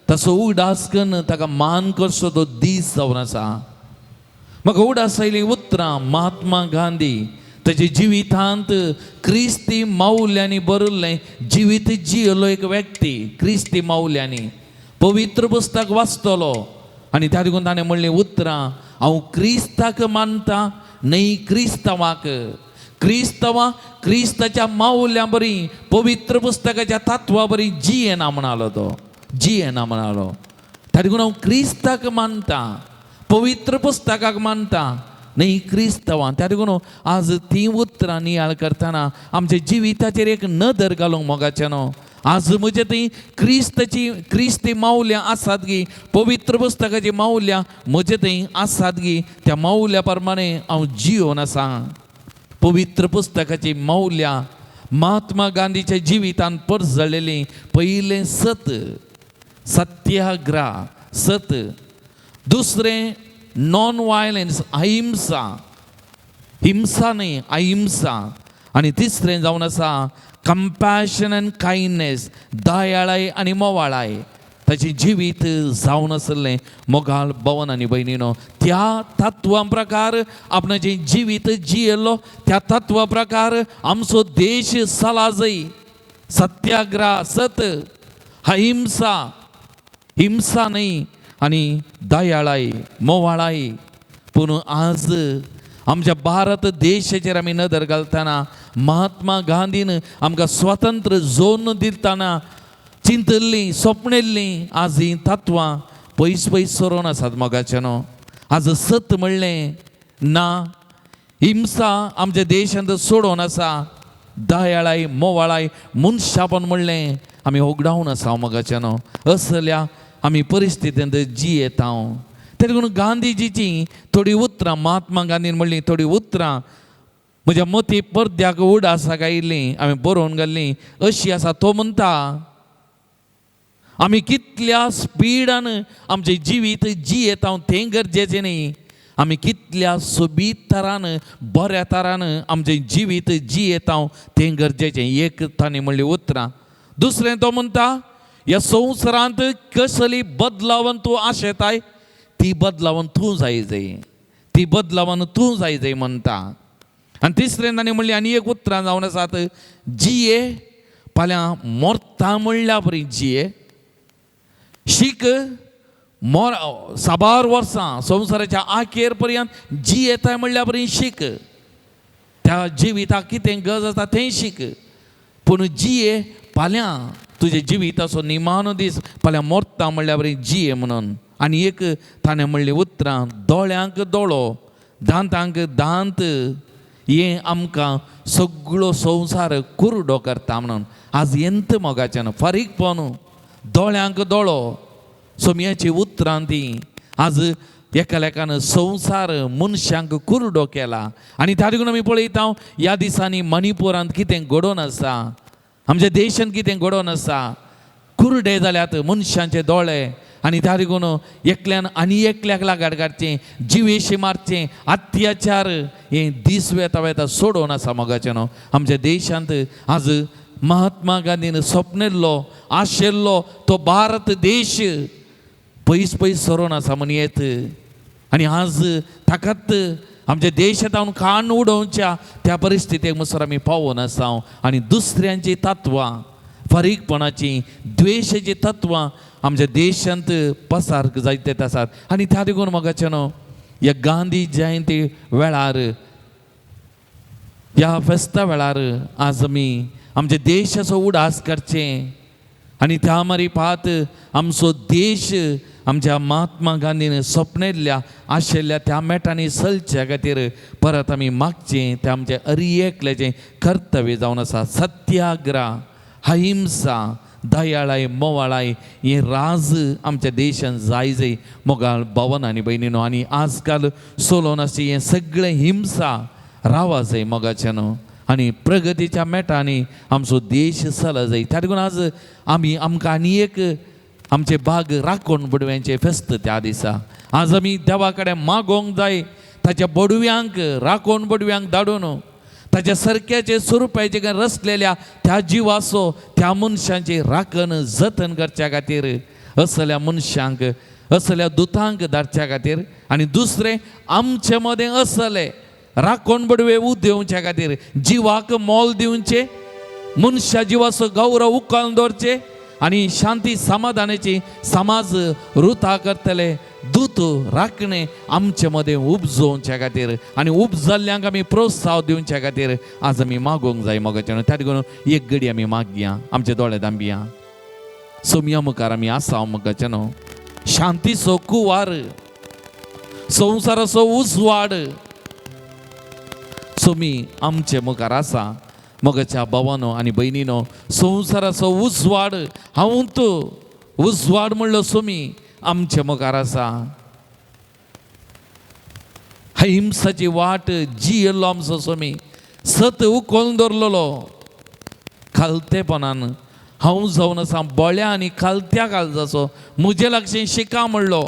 तसो उडास करन ताका मान करचो तो दीस जावन आसा. म्हाका उडास आयली उतरां महात्मा गांधी ताच्या जिवितांत क्रिस्ती मौल्यांनी बरयल्लें जिवीत जियलो एक व्यक्ती क्रिस्ती मौल्यांनी पवित्र पुस्तक वाचतलो आनी त्या देखून ताणें म्हणलें उतरां हांव क्रिस्ताक मानता न्हय क्रिस्तवाक. क्रिस्तवां क्रिस्ताच्या मौल्यां बरी पवित्र पुस्तकाच्या तत्वा बरी जियेना म्हणालो तो जियेना म्हणालो. त्या देखून हांव क्रिस्ताक मानता पवित्र पुस्तकाक मानता न्हय क्रिस्तवां. त्या देखून आज ती उतरां नियाळ करतना आमच्या जिविताचेर एक नदर घालूंक मोगाचें न्हू. आज म्हजे थंय क्रिस्ती मौल्यां आसात गी पवित्र पुस्तकाची मौल्यां म्हजे थंय आसात गी त्या मौल्या प्रमाणे हांव जियोन आसा. पवित्र पुस्तकाची मौल्यां महात्मा गांधीच्या जिवितांत परजळलेलीं पयलें सत्याग्रह सत. दुसरें नॉन वायलन्स अहिंसा हिंसा न्हय अहिंसा. आनी तिसरें जावन आसा कंपॅशन एंड कायंडनेस दयाळाय आनी मोवाळाय. ताची जिवीत जावन आसलें मोगाल भवन आनी भयणीनो त्या तत्वा प्रकार आपणाचें जिवीत जियेलो त्या तत्वा प्रकार आमचो देश चला जाय. सत्याग्रह सत अहिंसा हिंसा न्हय आनी दयाळाय मोवाळाय. पूण आज आमच्या भारत देशाचेर आमी नदर घालतना महात्मा गांधीन आमकां स्वतंत्र जोन दितना चिंतल्लीं स्वप्नेल्लीं आज हीं तत्वां पयस पयस सरोन आसात मोगाचें न्हू. आज सत म्हणलें ना हिंसा आमच्या देशांत सोडून आसा. दयाळाय मोवाळाय मनशापण म्हणलें आमी ओगडावन आसा मोगाचें न्हू. असल्या आमी परिस्थितींत जियेता. त्या देखून गांधीजीची थोडी उतरां महात्मा गांधीन म्हणलीं थोडी उतरां म्हज्या मती पडद्याक उडासाक आयिल्लीं हांवें बरोवन घाल्लीं. अशी आसा तो म्हणटा आमी कितल्या स्पिडान आमचें जिवीत जियेता तें गरजेचें न्ही. आमी कितल्या सोबीत तरान बऱ्या तरान आमचें जिवीत जियेता तें गरजेचें. एक ताणें म्हणलीं उतरां. दुसरें तो म्हणटा ह्या संवसारांत कसली बदलावन तूं आशेताय ती बदलावन तूं जाय ती बदलावन तूं जाय म्हणटा. आनी तिसरें ताणें म्हणलें आनी एक उतरां जावन आसात जिये फाल्यां मोरता म्हणल्या बरी जिये शीक मोर साबार वर्सां संवसाराच्या आखेर पर्यंत जियेताय म्हणल्या बरी शीक. त्या जिविताक कितें गरज आसा तें शीक. पूण जिये फाल्यां तुजे जिविताचो निमाणो दीस फाल्यां मोरता म्हणल्या बरी जिये म्हणून. आनी एक ताणें म्हणलें उतरां दोळ्यांक दोळो दांतांक दांत हें आमकां सगळो संवसार कुरडो करता म्हणून. आज एंत मोगाचें न्हू फारीकपण दोळ्यांक दोळो सोमयाची उतरां तीं आज एका लेखान संवसार मनशांक कुरडो केला. आनी त्या देखून आमी पळयता ह्या दिसांनी मणिपुरांत कितें घडोवन आसा आमच्या देशांत कितें घडोवन आसा. कुरडे जाल्यात मनशांचे दोळे आनी त्या देखून एकल्यान आनी एकल्याक लागाड काडचें जिवेशी मारचें अत्याचार हें दीस वेता वेता सोडून आसा मोगाचें न्हू. आमच्या देशांत आज महात्मा गांधीन स्वप्नेल्लो आशेल्लो तो भारत देश पयस पयस सरोन आसा म्हणयेत. आनी आज ताकाच आमच्या देशांत हांव काण उडोवच्या त्या परिस्थितीक म्हणसर आमी पावून आसा. आनी दुसऱ्यांची तत्वां फारीकपणाची द्वेशाची तत्वां आमच्या देशांत पसार जायते आसात. आनी त्या देखून मोगाचें न्हू ह्या गांधी जयंती वेळार ह्या फेस्ता वेळार आज आमी आमच्या देशाचो उडास करचें. आनी त्या मारी पात आमचो देश आमच्या महात्मा गांधीन स्वप्नेल्ल्या आशिल्ल्या त्या मेटांनी चलच्या खातीर परत आमी मागचें तें आमचें एकल्याचें कर्तव्य जावन आसा. सत्याग्रह अहिंसा दयाळाय मोवाळाय हें राज आमच्या देशांत जाय मोगाळ भवन आनी भयणीनो. आनी आजकाल चलोवन आसा हें सगळें हिंसा रावा जाय मोगाचें न्हू. आनी प्रगतीच्या मेटांनी आमचो देश चल जाय. त्या देखून आज आमकां आनी एक आमचे बाग राखण बडव्यांचे फेस्त त्या दिसा. आज आमी देवा कडेन मागोंक जाय ताच्या बडव्यांक राखण बडव्यांक धाडून ताच्या सारक्याचे स्वरुपाचे रचलेल्या त्या जिवाचो त्या मनशांची राखण जतन करच्या खातीर असल्या मनशांक असल्या दुतांक धाडच्या खातीर आनी दुसरें आमचे मदें असले राखण बडवे उदेवच्या खातीर जिवाक मोल दिवचे, मनशा जिवाचो गौरव उखलून दवरचे आनी शांती समाधानाची समाज रुता करतले दूत राखणे आमचे मदें उपजोवच्या खातीर आनी उपजल्ल्यांक आमी प्रोत्साह दिवच्या खातीर आज आमी मागोवंक जाय मोगाचें. त्या देखून एक घडी आमी मागया, आमचे दोळे धांबिया. सोमया मुखार आमी आसा मोगाचें न्हू. शांतीचो कुवार, संवसाराचो उजवाड सोमी आमचे मुखार आसा. मोगाच्या भावानो आनी भयणीनो, संवसाराचो उजवाड हांव तूं उजवाड म्हणलो सोमी आमचे मुखार आसा. अहिंसाची वाट जियेल्लो आमचो सोमी सत उखलून दवरलेलो. खालतेपणान हांव जावन आसा बोळ्या आनी खालत्या काळजाचो म्हजे लागीं शिका म्हणलो.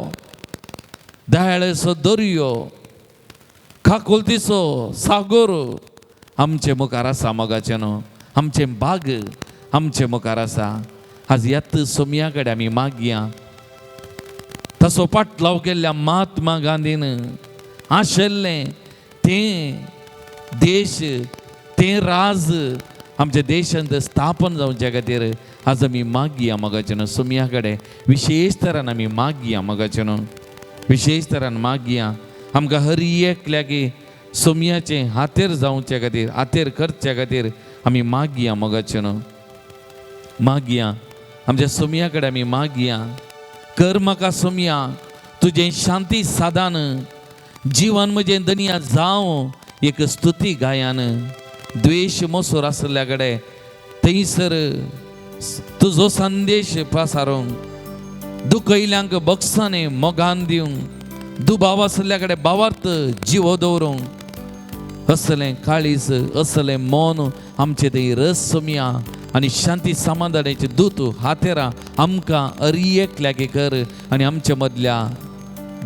दयाळेचो दर्यो, काकुलतीचो सागर आमचे मुखार आसा मोगाचें न्हू. आमचे बाग आमचे मुखार आसा. आज येत सोमया कडेन आमी मागया. तसो पाटलाव केल्ल्या महात्मा गांधीन आशिल्लें तें देश तें राज आमच्या देशांत स्थापन जावच्या खातीर आज आमी मागया मोगाचें न्हू. सोमया कडेन विशेश तरान आमी मागया मोगाचें न्हू. विशेश तरान मागया. आमकां हर एकल्याक सोमयाचें हातेर जावच्या खातीर हातेर करच्या खातीर आमी मागया मोगाचें न्हू. मागया आमच्या सोमया कडेन आमी मागया. कर म्हाका सोमया तुजें शांती साधन, जिवन म्हजें दनिया जावं एक स्तुती गायन. द्वेश मोसूर आसल्या कडेन थंयसर तुजो संदेश प्रसारूंक, दुखयल्यांक बक्षांनी मोगान दिवंक, दुबाव आसल्या कडेन भावार्थ जिवो दवरूंक असलें काळीज असलें मौन आमचे थंय रस सोमया आनी शांती समाधानाचे दूत हातेरा आमकां एकल्याक कर आनी आमच्या मदल्या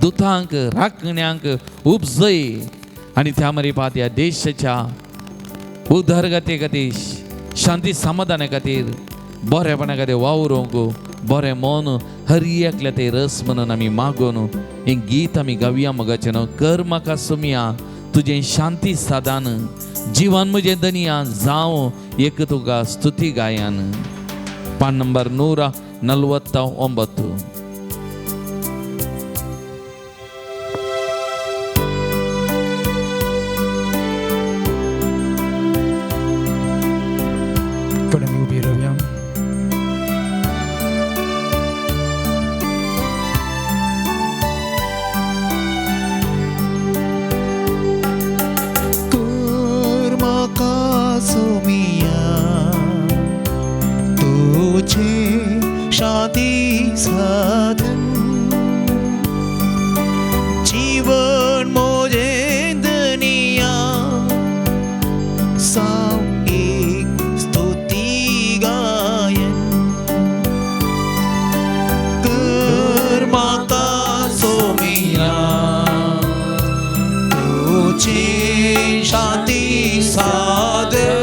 दुतांक राखण्यांक उपजय आनी त्या मरीपात ह्या देशाच्या उदरगते खातीर शांती समाधाना खातीर बरेपणा खातीर वावरूंक बरें मन हर एकल्या ते रस म्हणून आमी मागून हें गीत आमी गावया मोगाचें न्हू. कर म्हाका सोमया तुजें शांती साधन, जीवन म्हजें दनिया जावं एक तुका स्तुती गायन. पान नंबर 149. कडेन उबी रावया. कर म्हाका सोमया तुजें शांती साधन, जीवन म्हजें दनिया जावं एक स्तुती गायन. कर म्हाका सोमया तुजें शांती साधन,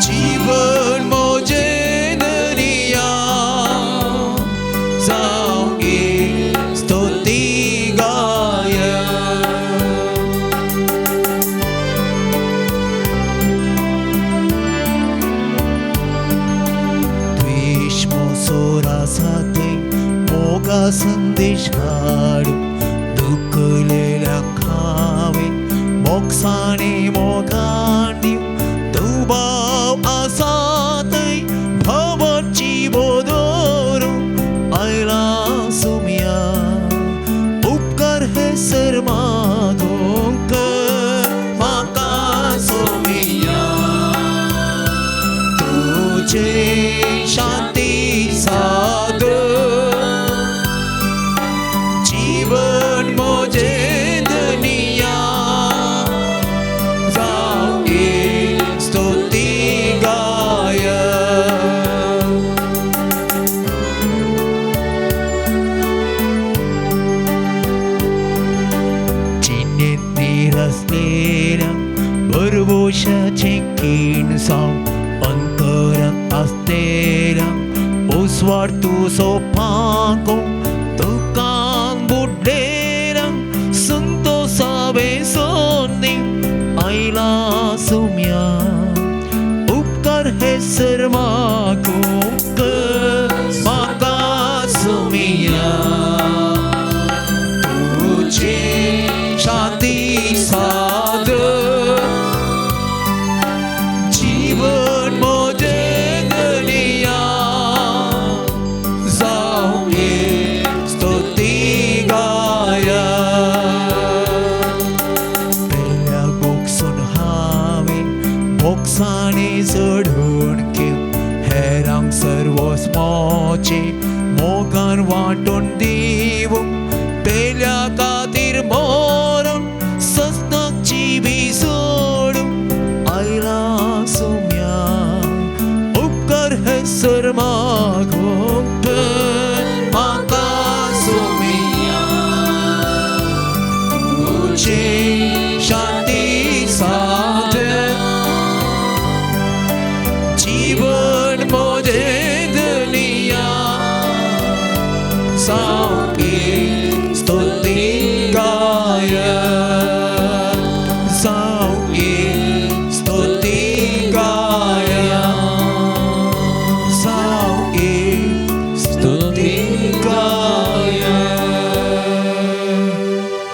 जीवन म्हजें दनिया जावं एक स्तुती गायन. द्वेष मोसोर आसा थंय मोगा संदेश हाडूं, दुखलेल्यांक हांवें मोगसाणें मोगान दिवं. दुबाव आसा थंय भवची बोदोरूं आयला सोमया उपकार हेसर मागोंक. म्हाका सोमया तुजें शांती साधन, जीवन म्हजें दनिया चिंकीन साव अंतर असलेल्या उस्वार तू सोपाको तुकान बुडलेल्या संतोषावे सोनी आईला सुम्या उपकार हे सर्माको माका सुमिया तुझे शांती साध जीवन मोजे दुनिया जाऊंगे स्तुती गाया पहिल्या बोक्सून हावे बोक्साने चढून घेऊ हेरांक सर्वच मोचे मोगान वाटून दिवू पेल्या खातीर मरण सस्ताक जिवी सोडू आयला सुम्या उपकार हे सर मागोंक म्हाका सुमिया तुझे शांती साध जीवन मोजे दुनिया सावगी स्तुती गाया सावगी स्तुती गाया सावगी स्तुती गाया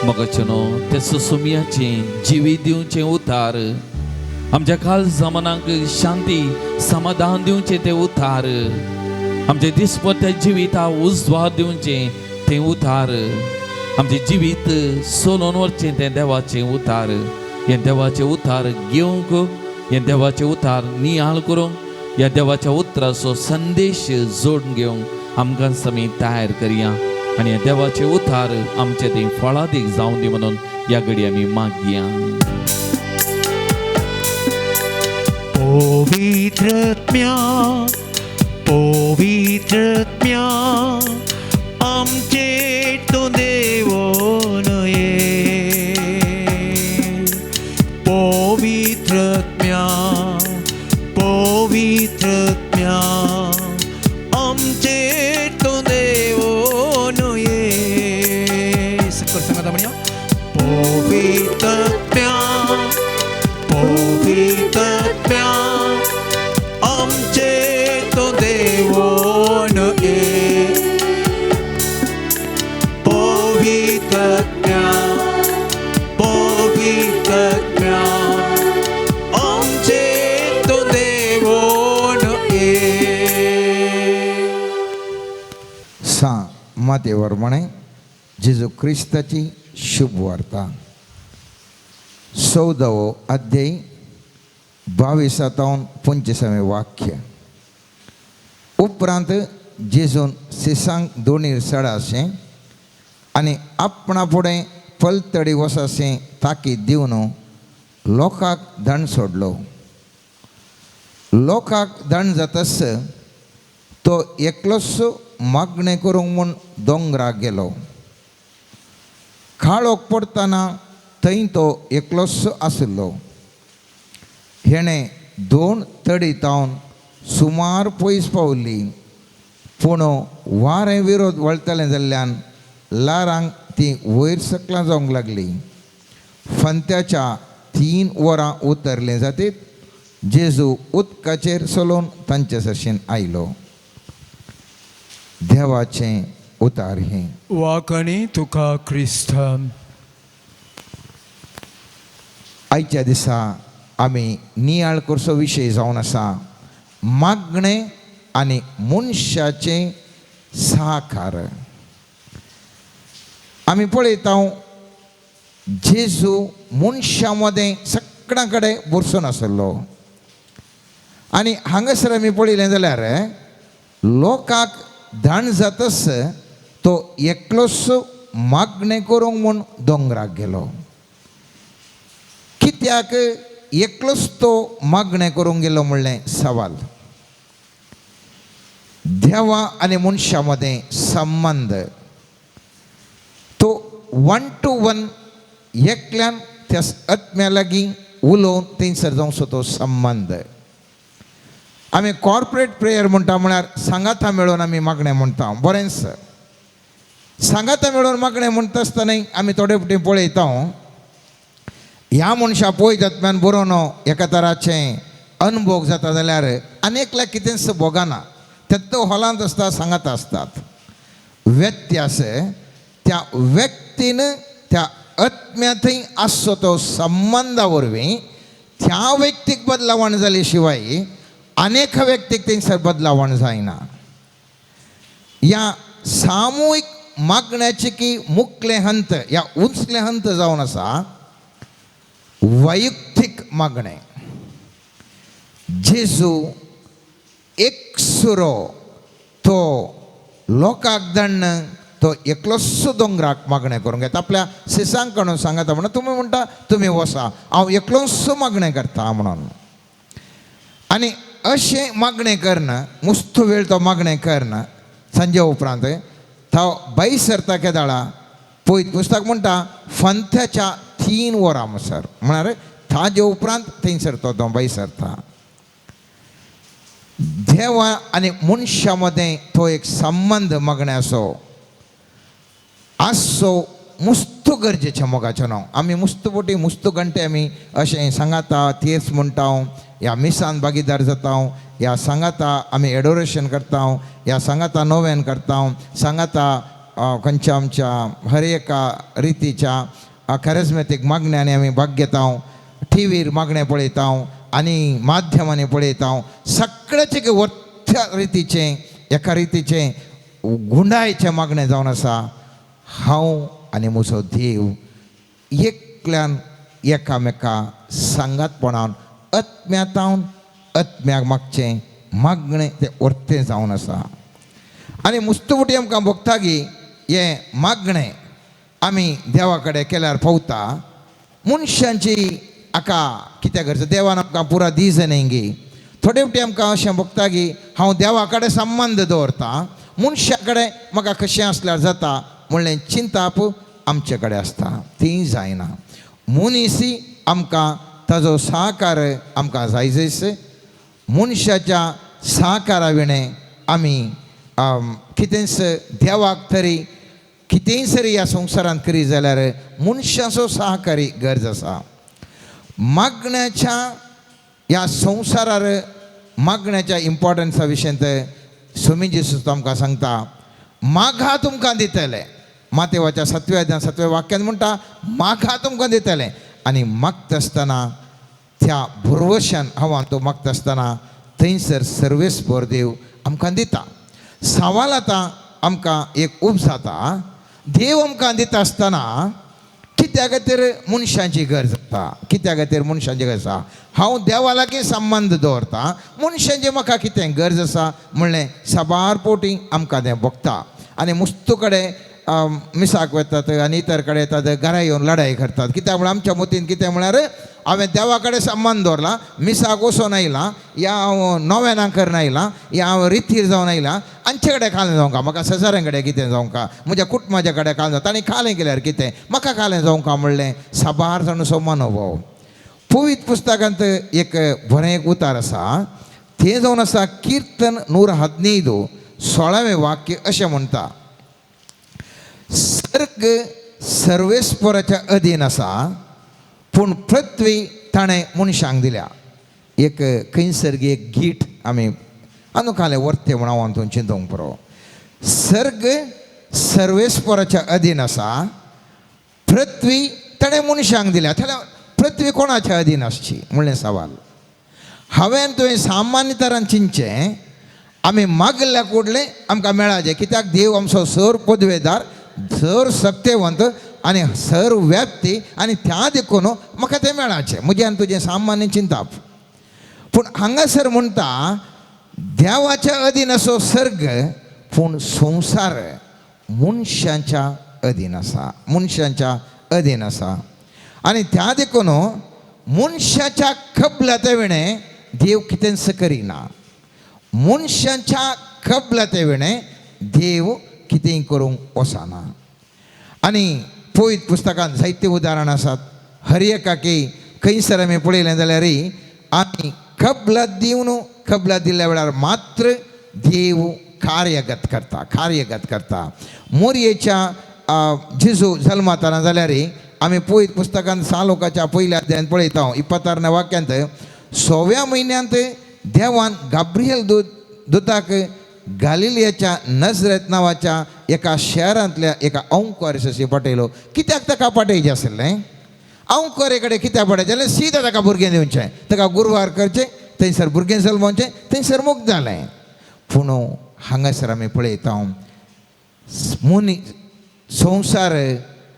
मगचनो ते सुसुमियाचे जिवी दिवचे उतार आमच्या काल जमानाक शांती समाधान दिवचे ते उतार आमचे दिसपट्या जिविता उजवार दिवचे ते उतार आमचे जिवीत सोलोन वरचे ते देवाचे उतार हे देवाचे उतार घेवंक हे देवाचे उतार नियाळ करूंक ह्या देवाच्या उतराचो संदेश जोडून घेवंक आमकां समी तयार करया आनी ह्या देवाचे उतार आमचे ते फळादीक जावं दी म्हणून ह्या घडी आमी मागया. पवित्रत्म्या पवित्रत्म्या आमचे तो देवोन ये पवित्रत्म्या पवित्रत्म्या आमचे तो देवोन ये सकल सांगा म्हणया पवित्रत्म्या पवित्रत्म्या आमचे तो देवोन ये पवित्रत्म्या पवित्रत्म्या आमचे तो देवोन ये सा मातेवर म्हणे जेजू ख्रिस्ताची शुभ वार्ता 14 अध्याय 22 25 वाक्य. उपरांत जेजून सिसांक दोनीर सडाशें आनी आपणा फुडें पलतडी वसाशें ताकीद दिवन लोकांक धण सोडलो. लोकांक धण जातस तो एकलोच मागणें करूंक म्हूण दोंगराक गेलो. काळोख पडतना थंय तो एकलोच आशिल्लो. हेणें 2 तडी तावन सुमार पयस पावली पूण वारें विरोध वळतलें जाल्ल्यान लारांक ती वयर सकलां जावंक लागली. फंत्याच्या 3 वरां उतरले जातीत जेजू उदकाचेर चलोवन तांचे सरशेन आयलो. देवाचें उतार हें. वाकणी तुका क्रिस्ता. आयच्या दिसा आमी नियाळ करचो विशय जावन आसा मागणें आनी मनशाचें सहकार. आमी पळयता जेजू मनशा मदें सगळ्यां कडेन बसून आसलो आनी हांगासर आमी पळयलें जाल्यार लोकांक धण जातस तो एकलोच मागणें करूंक म्हूण दोंगराक गेलो. कित्याक एकलोच तो मागणें करूंक गेलो म्हणलें सवाल. देवा आनी मनशा मदें संबंध तो 1 to 1 एकल्यान त्या आत्म्या लागीं उलोवन थंयसर जावचो तो संबंध. आमी कॉर्पोरेट प्रेयर म्हणटा म्हळ्यार सांगाता मेळोवन आमी मागणें म्हणटा बरें सर. सांगाता मेळोवन मागणें म्हणटा आसतना आमी थोडे फावटी पळयता ह्या मनशा पळयतात बरो न्हू एका तराचें अनुभव जाता जाल्यार आनेकल्याक कितेंच भोगना तेत हॉलांत आसता सांगाता आसतात. व्यत्यास त्या व्यक्तीन त्या आत्म्या थंय आसचो तो संबंदा वरवीं त्या व्यक्तीक बदलावण जाले शिवाय अनेक व्यक्तीक थंयसर बदलावण जायना. ह्या सामुहीक मागण्याचे की मुखले हंत या उंचले हंत जावन आसा वैयक्तीक मागणें. जेजू एकसुरो तो लोकांक धाडन तो एकलोच दोंगराक मागणें करूंक येता. आपल्या शिसांक काडून सांगता म्हणून तुमी म्हणटा तुमी वसा हांव एकलोच मागणें करता म्हणून. आनी अशें मागणें करना मुस्त वेळ तो मागणें करना. सांजे उपरांत तो बाई सरता केदाळा पळयत पुस्तक म्हणटा फंत्याच्या 3 वरां म्हणसर म्हळ्यार ताजे उपरांत थंयसर तो बाई सरता. देवा आनी मनशा मदें तो एक संबंध मागण्याचो आसचो मुस्त गरजेचें मोगाचें न्हू. आमी मुस्तपोटी मुस्त घंटे आमी अशें सांगाता तियेर्स म्हणटा ह्या मिसान भागीदार जाता ह्या सांगाता आमी एडोरेशन करता ह्या सांगाता नोवेन करता सांगाता खंयच्या आमच्या हर एका रितीच्या कॅरिझमॅटीक मागण्यांनी आमी भाग घेता. टीव्हीर मागणें पळयता आनी माध्यमांनी पळयता सगळ्याचे वर्त्या रितीचें एका रितीचें गुंडायचें मागणें जावन आसा. हांव आनी म्हजो देव एकल्यान एकामेका सांगातपणान आत्म्यातावन आत्म्याक मागचें मागणें तें वर्तें जावन आसा. आनी मुस्तफुटी आमकां भोगता की हें मागणें आमी देवा कडेन केल्यार पावता मनशांची हाका कितें करता देवान आमकां पुरा दिसनेंगी. थोडे फावटी आमकां अशें भोगता की हांव देवा कडेन संबंद दवरता मनशा कडेन म्हाका कशें आसल्यार जाता म्हणलें चिंताप आमचे कडेन आसता. ती जायना. मनीसी आमकां ताजो सहकार आमकां जाय जैस मनशाच्या सहकारा विणें आमी कितेंच देवाक तरी कितेंय ह्या संवसारांत करी जाल्यार मनशाचो सहकारी गरज आसा. मागण्याच्या ह्या संवसारार मागण्याच्या इम्पॉर्टन्सा विशयी स्वामी जेसूस आमकां सांगता मागा तुमकां दितले. मातेवाच्या 7व्या अध्यायात 7व्या वाक्यान म्हणटा मागा तुमकां दितले. आनी मागता आसतना त्या भरवशान हांव तो मागता आसतना थंयसर सर्वेस्पर देव आमकां दिता. सवाल आतां आमकां एक उब जाता देव आमकां दिता आसतना कित्या खातीर मनशांची गरज आसा कित्या खातीर मनशांची गरज आसा. हांव देवा लागीं संबंद दवरता मनशांची म्हाका कितें गरज आसा म्हणलें साबार पोटी आमकां तें भोगता. आनी मुस्तू कडेन मिसाक वतात आनी इतर कडेन येतात घरा येवन लढाई करतात. कित्याक म्हळ्यार आमच्या मतीन कितें म्हळ्यार हांवें देवा कडेन संबंद दवरला मिसाक वचोन आयलां या हांव नोवेनां करून आयलां या हांव रितीर जावन आयलां आमचे कडेन कालें जावंका म्हाका शेजाऱ्यां कडेन कितें जावंका म्हज्या कुटुंबाच्या कडेन कालें जाता तांणी कालें केल्यार कितें म्हाका कालें जावंका म्हणलें साबार जाण असो मनोभाव. पवित्र पुस्तकांत एक बरें एक उतार आसा तें जावन आसा कीर्तन 115 16वें वाक्य अशें म्हणटा सर्ग सर्वेस्पराच्या अधीन आसा पूण पृथ्वी ताणें मनशांक दिल्या. एक खंयसर एक गीत आमी अनुकालें वर्ते म्हण हांव हातून चिंतूंक पुरो. सर्ग सर्वेस्पराच्या अधीन आसा पृथ्वी ताणें मनशांक दिल्या. जाल्यार पृथ्वी कोणाच्या अधीन आसची म्हणलें सवाल. हांवें तुवें सामान्य तरान चिंतचें आमी मागल्या कुडलें आमकां मेळाचें कित्याक देव आमचो सर पदवेदार सर सत्यवंत आनी सर व्याप्ती आनी त्या देखून म्हाका तें मेळाचें म्हजें आनी तुजें सामान्य चिंताप. पूण हांगासर म्हणटा देवाच्या अधीन असो सर्ग पूण संवसार मनशांच्या अधीन आसा मनशांच्या अधीन आसा. आनी त्या देखून मनशाच्या कबलाते विणें देव कितेंच करिना. मनशांच्या कबलाते विणें देव कितेंय करूंक वचना. आनी पवित्र पुस्तकांत जायते उदाहरण आसात. हर एकाकी खंयसर आमी पळयलें जाल्यार आमी कबलात दिल्ल्या वेळार मात्र देव कार्यगत करता मोरयेच्या जेजू जल्मातना जाल्यार आमी पळयत पुस्तकांत 6 लोकाच्या पयल्या अध्यायान पळयता 26व्या वाक्यांत 6व्या म्हयन्यांत देवान गाब्रियल दुताक गालिलियाच्या नजरेत नांवाच्या एका शहरांतल्या एका अंकुराशी पाठयलो. कित्याक ताका पाठयचें आसलें? अंकुरे कडेन कित्याक पाठयचें जाल्यार सीदा ताका भुरगें दिवचें, ताका गुरवार करचें, थंयसर भुरगें जल्मोवचें, थंयसर मुक्त जालें. पूण हांगासर आमी पळयता संवसार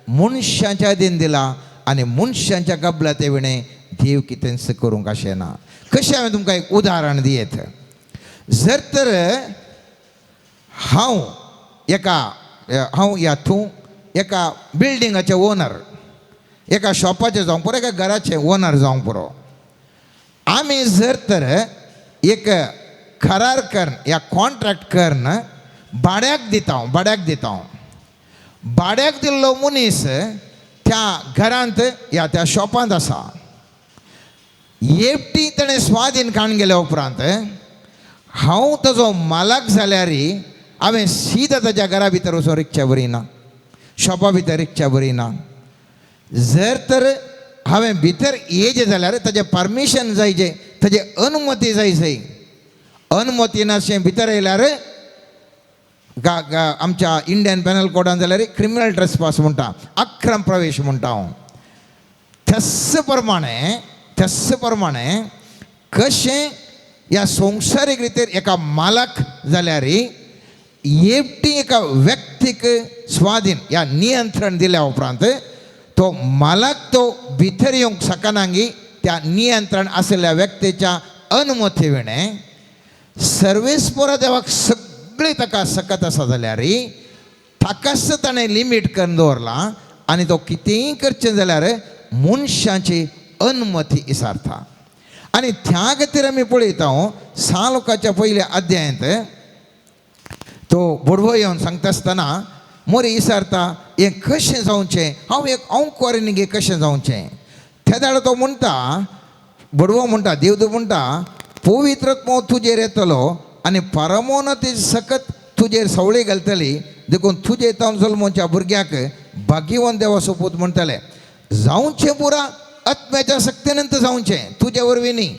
मनशांच्या हातीन दिला आनी मनशांच्या कबलाते विणें देव कितेंच करूंक आशेना. कशें हांवें तुमकां एक उदाहरण दियेत. जर तर हांव एका बिल्डिंगाचे ओनर, एका शॉपाचे जावं पुरो, एका घराचे ओनर जावं पुरो, आमी जर तर एक करार करून या कॉन्ट्रॅक्ट करून भाड्याक दिता भाड्याक दिल्लो मनीस त्या घरांत या त्या शॉपांत आसा. एकटी ताणें स्वाधीन काडून गेल्या उपरांत हांव ताजो मालक जाल्यार हांवें सीदा ताच्या घरा भितर वचून रिक्षा बरयना, शॉपा भितर रिक्षा बरयना. जर तर हांवें भितर येयचें जाल्यार ताजें परमिशन जायचें, ताजी अनुमती जाय. अनुमती नाशें भितर येयल्यार आमच्या इंडियन पॅनल कोडान जाल्यार क्रिमिनल ट्रेसपास म्हणटा, अक्रम प्रवेश म्हणटा हांव. तस प्रमाणे कशें ह्या संवसारीक रितीर एका मालक जाल्यार एकटी एका व्यक्तीक स्वाधीन ह्या नियंत्रण दिल्या उपरांत तो मालक तो भितर येवंक शकनांगी त्या नियंत्रण आशिल्ल्या व्यक्तीच्या अनुमती विणें सर्वेस्परा देवाक सगळी ताका सकत आसा जाल्यार ताकाच ताणें लिमीट करून दवरला आनी तो कितेंय करचें जाल्यार मनशाची अनुमती इसारता. आनी त्या खातीर आमी पळयता 6 लोकाच्या पयल्या अध्यायांत तो बडवो येवन सांगता आसतना मोरी इसारता हें कशें जावचें, हांव एक अंकुरनिगे कशें जावचें. त्या दाडो तो म्हणटा, बडवो म्हणटा, देवदूत म्हणटा, पवित्रत्व तुजेर येतलो आनी परमोन्नती सकत तुजेर सवळी घालतली, देखून तुजे तावन जल्मोवच्या भुरग्याक भाग्यवान देवा सोपूत म्हणटले. जावचें पुरा आत्म्याच्या सक्तीनंत जावचें, तुज्या वरवीं न्ही,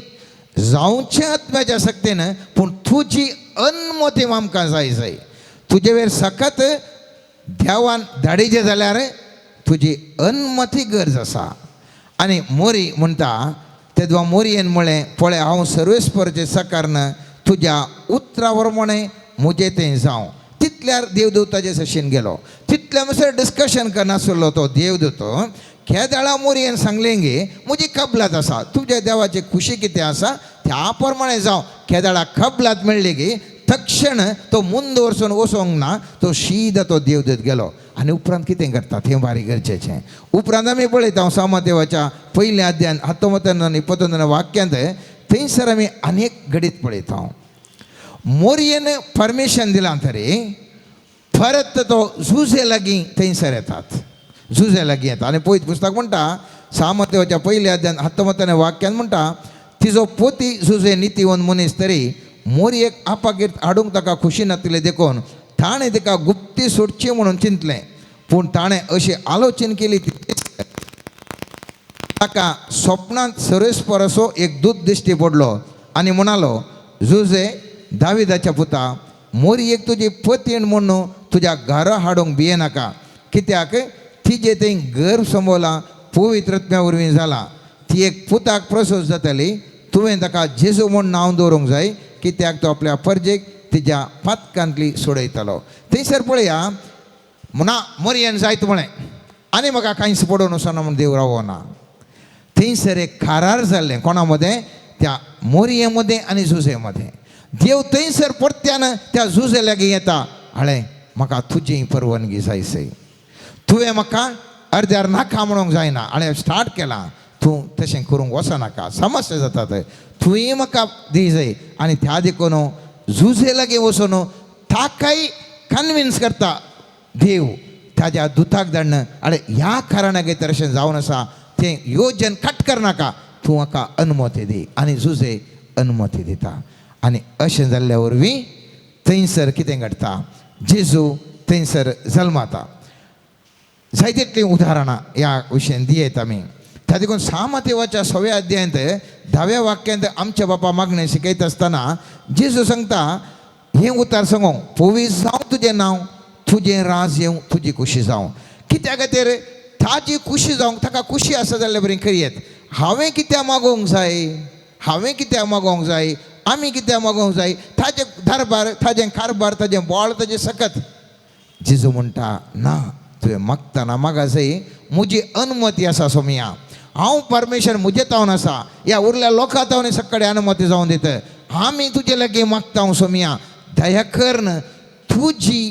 जावचें आत्म्याच्या सक्तीन, पूण तुजी अनुमती आमकां जाय. तुजे वेर सकत देवान धाडिचें जाल्यार तुजी अनुमती गरज आसा. आनी मोरी म्हणटा, तेदवा मोरयेन म्हळें, पळय हांव सर्वेस्पराचें सकारण तुज्या उतरा प्रमाणें म्हजें तें जावं. तितल्यार देवदूत ताजे सशेन गेलो. तितल्या म्हणसर डिस्कशन करनासलो तो देवदूत. केदाळा मोरयेन सांगलें गे म्हजी कबलात आसा, तुज्या देवाची खुशी कितें आसा त्या प्रमाणे जावं. केदाळा कबलात मेळ्ळी गे तक्षण तो मुंद वरसून वचोंक ना, तो सीदा तो देवदूत गेलो. आनी उपरांत कितें करता तें भारी गरजेचें. उपरांत आमी पळयता सामदेवाच्या पयल्या अध्यायान 19 आनी 21 वाक्यांत थंयसर आमी आनीक घडीत पळयता. मोरयेन परमिशन दिलां तरी परत तो झुजे लागीं थंयसर येतात, झुजे लागीं येता. आनी पळयत पुस्तक म्हणटा सामदेवाच्या पयल्या अध्यायान 19 वाक्यान म्हणटा, तिजो पोती झुजे नितीवन मनीस तरी मोरयेक आपागेर हाडूंक ताका खुशी नासली देखून ताणें तिका गुप्ती सोडची म्हणून चिंतलें. पूण ताणें अशी आलोचना केली ताका स्वप्नांत सर्वेस्पराचो एक दूत दिश्टी पडलो आनी म्हणालो, झुजे दाविदाच्या पुता, मोरयेक तुजी पतीण म्हणून तुज्या घरा हाडूंक भियेनाका, कित्याक तिजे थंय घर संबोला पवित्रत्म्या वरवीं जाला. ती एक पुताक प्रसूत जातली. तुवें ताका जेजू म्हूण नांव दवरूंक जाय, कित्याक तो आपल्या परजेक तिच्या पातकांतली सोडयतलो. थंयसर पळया म्हणा मोरयेन जायत म्हळें आनी म्हाका कांयच पडून वचना म्हूण देव रावना. थंयसर एक करार जाल्लें कोणा मदें, त्या मोरये मदें आनी झुजे मदें. देव थंयसर परत्यान त्या झुजे लागीं येता, हळे म्हाका तुजी परवानगी जाय सै, तुवें म्हाका अर्द्यार नाका म्हणूंक जायना. हांवें स्टार्ट केलां, तूं तशें करूंक वचनाका, समस्या जातात, तुवें म्हाका दी जाय. आनी त्या देखून झुजे लागीं वचून ताकाय कन्विन्स करता देव, ताज्या दुताक धाडन, अरे ह्या कारणाक तर अशें जावन आसा, ते योजन कट कर नाका तूं म्हाका अनुमती दी आनी जुजे अनुमती दिता. आनी अशें जाल्ल्या वरवीं थंयसर कितें घडटा, जेजू थंयसर जल्माता. जायतीतलीं उदाहरणां ह्या विशयान दियेत आमी. त्या देखून 6 माथेवाच्या 6व्या अध्यायांत 10व्या वाक्यांत आमच्या बापा मागणें शिकयत आसतना जेजू सांगता हें उतार सांगो, पवीस जावं तुजें नांव, तुजें राज येवं, तुजी खुशी जावं. कित्या खातीर ताजी खुशी जावंक ताका खुशी आसा जाल्यार बरी करियेत. हांवें कित्याक मागोवंक जाय, हांवें कित्याक मागोवंक जाय, आमी कित्याक मागोवंक जाय, ताजें दरबार, ताजें कारबार, ताजें बोळ, ताजें सकत. जेजू म्हणटा ना, तुवें मागतना मागा जाय, म्हजी अनुमती आसा सोमिया. हांव परमेश्वर म्हजे तावन आसा, ह्या उरल्या लोकां तावन सगळे अनुमती जावन दित. आमी तुजे लागीं मागता सोमिया, दया कर न, तुजी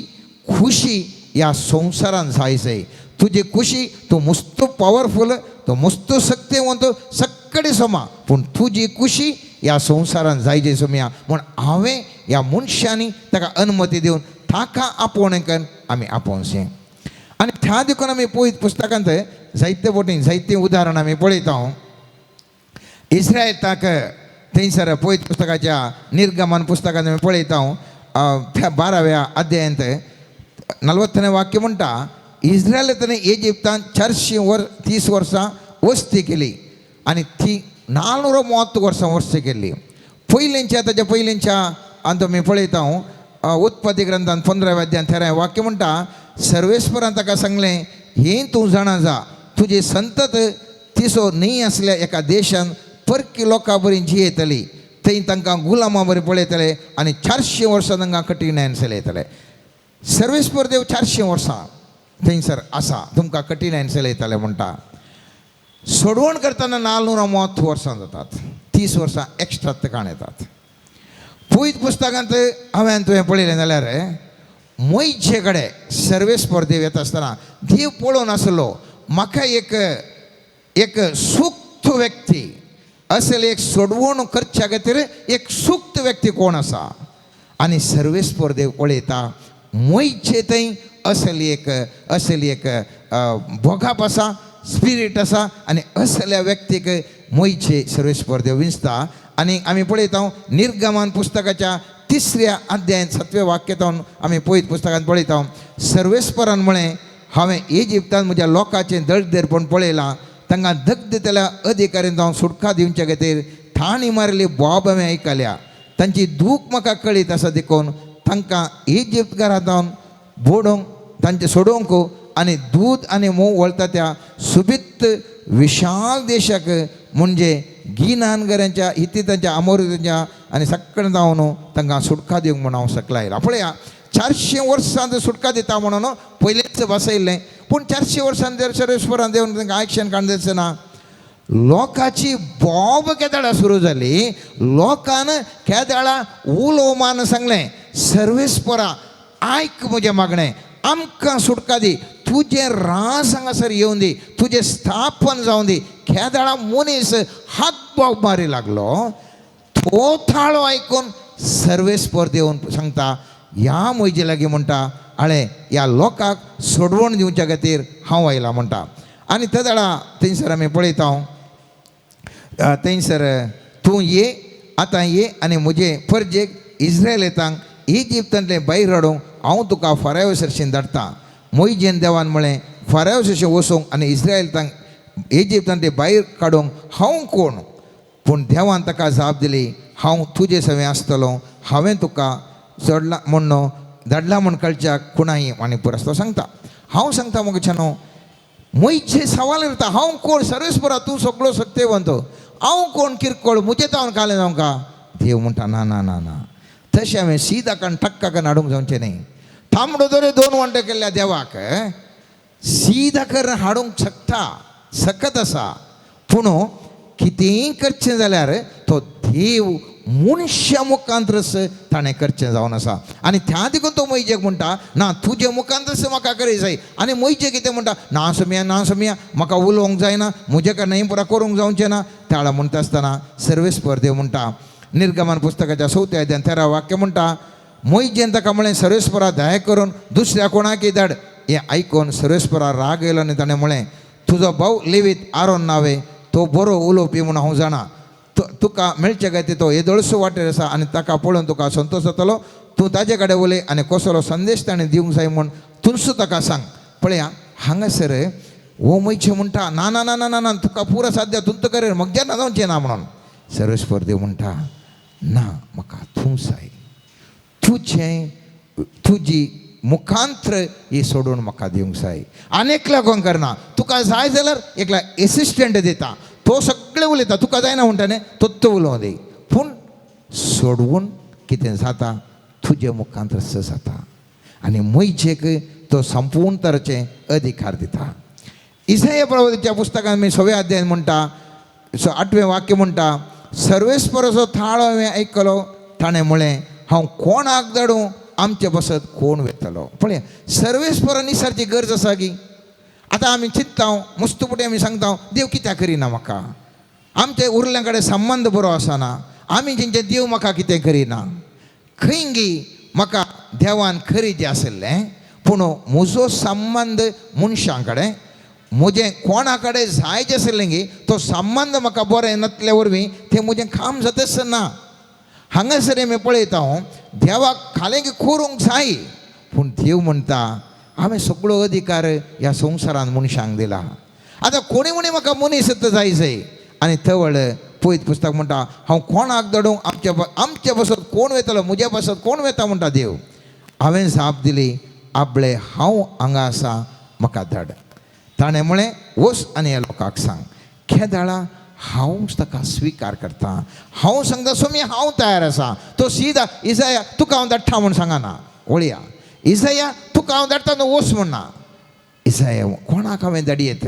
खुशी ह्या संवसारान जाय. तुजी खुशी, तूं मस्त पॉवरफूल, तूं मस्त शक्तिवंत, सगळे सोमा, पूण तुजी खुशी ह्या संवसारान जायजे सोमिया. म्हूण हांवें ह्या मनशांनी ताका अनुमती दिवन ताका आपोवणें आमी आपोवचें. आनी त्या देखून आमी पळयत पुस्तकांत जायते वटेन जायतीं उदाहरणां आमी पळयता. इस्रायलाक थंयसर पळयत पुस्तकाच्या निर्गमन पुस्तकांत आमी पळयता त्या 12व्या अध्यायांत 40वें वाक्य म्हणटा, इस्रायलांनी इजिप्तान 430 वर्सां वस्ती केली आनी ती 430 वर्सां वस्ती केल्ली. ताच्या पयलींच्या अंत आमी पळयता उत्पत्ती ग्रंथान 15व्या अध्यायान 13वें वाक्य म्हणटा, सर्वेस्परान ताका सांगलें, हें तूं जाणा जा, तुजी संतत तिसो न्ही आसल्या एका देशान परकी लोकां बरी जियेतली, थंय तांकां गुलामा बरें पळयतले आनी 400 वर्सां तांकां कठिणायन चलयतले. सर्वेस्पर देव 400 वर्सां थंयसर आसा, तुमकां कठिणायन चलयतले म्हणटा. सोडवण करतना 430 वर्सां जातात, 30 वर्सां एक्स्ट्रा काण येतात. पळयत पुस्तकांत हांवें तुवें पळयलें जाल्यार मोयचे कडेन सर्वेस्पर देव येता आसतना देव पळोवन आसलो, म्हाका एक सुक्त व्यक्ती असेल, एक सोडवण करच्या खातीर एक सुक्त व्यक्ती कोण आसा. आनी सर्वेस्पर देव पळयता मोयचे थंय असली एक भोगाप आसा, स्पिरीट आसा, आनी असल्या व्यक्तीक मोयचे सर्वेस्पर देव विंचता. आनी आमी पळयता निर्गमन पुस्तकाच्या 3ऱ्या अध्यायान 7वें वाक्यातून आमी पळयत पुस्तकांत पळयता, सर्वेस्परान म्हळें, हांवें इजिप्तान म्हज्या लोकांचें दळदेरपण पळयलां, तांकां दगदतल्या अधिकाऱ्यान जावन सुटका दिवचे खातीर ठाणी मारिल्ली बोब हांवें आयकल्या. तांची दूख म्हाका कळीत आसा देखून तांकां इजिप्त घरांत जावन बोडोवंक, तांचे सोडोवंक आनी दूद आनी मोव वळटा त्या सुबित विशाल देशाक, म्हणजे गिनानगरांच्या, हितीतांच्या, अमोरीतांच्या आनी सगळें जावन तांकां सुटका दिवंक म्हूण हांव सकला आयला. पळया, 400 वर्सां सुटका दिता म्हणून पयलेंच बसयल्लें, पूण 400 वर्सां जर सर्वेस्परान देवन तांकां आयक्षण काणून ना. लोकांची बोब केदाळा सुरू जाली. लोकान केदाळा उलोवमान सांगलें, सर्वेस्परा आयक म्हजें मागणें, आमकां सुटका दी, तुजें राज हांगासर येवन दी, तुजें स्थापन जावन दी. केदाळा मनीस हातबोब मारी लागलो. तो थाळो आयकून सर्वेस्पर देवन सांगता, ह्या मोयजे लागीं म्हणटा, आळे ह्या लोकांक सोडवण दिवच्या खातीर हांव आयला म्हणटा. आनी त्या दाडा थंयसर आमी पळयता, थंयसर तूं ये, आतां ये आनी म्हजे परजेक इस्रायलेतांक इजिप्तांतले भायर हाडूंक हांव तुका फराव सरशीन धाडटां. मोयजेन देवान म्हळें, फराव सरशें वचोंक आनी इस्रायलांक इजिप्तांतले भायर काडूंक हांव कोण. पूण देवान ताका जाप दिली, हांव तुजे सवें आसतलों, हांवें तुका चडला म्हण धाडला म्हण कळच्याक कुणाय आनी पुरस्तो सांगता. हांव सांगता मोगच्यानो, मोयचे सवाल करता, हांव कोण. सर्वेस्परा तूं सगळो सत्यवंत, हांव कोण किरकोळ, म्हजें तावन कालें जावंका. देव म्हणटा ना ना ना ना, तशें हांवें सीदा काण टक्का काण हाडूंक जावचें न्ही. थांबडो जरी 2 वंटे केल्ल्या देवाक सीदा करून हाडूंक सकत आसा, पूण कितेंय करचें जाल्यार तो देव मनशा मुखांतरच ताणें करचें जावन आसा. आनी त्या देखून तो मोयजेक म्हणटा, ना तुजे मुखांतरच म्हाका करी जाय. आनी मोयजे कितें म्हणटा, ना सोमिया म्हाका उलोवंक जायना, म्हजे कडल्यान पुरा करूंक जावचें ना. त्या म्हणटा आसतना सर्वेस्पर देव म्हणटा, निर्गमन पुस्तकाच्या 4व्या अध्यायान 13 वाक्य म्हणटा, मोयजेन ताका म्हळें, सर्वेस्परा दया करून दुसऱ्या कोणाकय धाड. हें आयकून सर्वेस्परा राग येयलो आनी ताणें म्हळें, तुजो भाऊ लेवीत आरोन नावे तो बरो उलोवपी म्हूण हांव जाणा तुका मेळचे काय ते तो येदोळसो वाटेर आसा आनी ताका पळोवन तुका संतोश जातलो तूं ताजे कडेन उलय आनी कसलो संदेश ताणें दिवंक जाय म्हूण तुनसूं ताका सांग पळया हांगासर वो मयचे म्हणटा ना ना ना ना ना ना तुका पुरो साध्य तुंत करेर म्हाका जेन्ना जावचें ना म्हणून सर्वेस्पर देव म्हणटा ना म्हाका तूं जाय तुजें तुजी मुखांत्र ही सोडून म्हाका दिवंक जाय आनीक लागून करना तुका जाय जाल्यार एकला एसिस्टंट दिता तो सगळें उलयता तुका जायना म्हणटा न्ही तो उलोवं दी पूण सोडवून कितें जाता तुजे मुखांत्र जाता आनी मयचेक तो संपूर्ण तरेचे अधिकार दिता इसाया प्रवादीच्या पुस्तकान मी 6व्या अध्यायान म्हणटा 8वें वाक्य म्हणटा सर्वेस्पराचो थाळो हांवें आयकलो ताणें म्हळें हांव कोणाक धाडूं आमचे बसत कोण वेतलो पळय सर्वेस्परा निसारची गरज आसा की आतां आमी चिंतता मुस्तपुटी आमी सांगता देव कित्याक करिना म्हाका आमचे उरल्या कडेन संबंद बरो आसना आमी जेंचे देव म्हाका कितें करिना खंय गी म्हाका देवान खरी जें आसलें पूण म्हजो संबंध मनशां कडेन म्हजें कोणा कडेन जायचें आसलें गे तो संबंध म्हाका बरें नासल्या वरवीं तें म्हजें काम जाताच ना हांगासर आमी पळयता देवाक खालें करूंक जाय पूण देव म्हणटा हांवें सगळो अधिकार ह्या संवसारांत मनशांक दिला आतां कोणी म्हणे म्हाका मनीस जाय आनी थवळ पळयत पुस्तक म्हणटा हांव कोणाक धाडूं आमचे बसत कोण वेतलो म्हज्या बसत कोण वेता म्हणटा देव हांवें जाप दिली आपले हांव हांगा आसा म्हाका धाड ताणें म्हळें वच आनी ह्या लोकांक सांग केदाळा हांव ताका स्विकार करता हांव सांगता सोमी हांव तयार आसा तो सीदा इसाया तुका हांव धाडटा म्हूण सांगना वळया इसाया तुका हांव धाडटा न्हू वच म्हणना इसाया कोणाक हांवें धाडयेत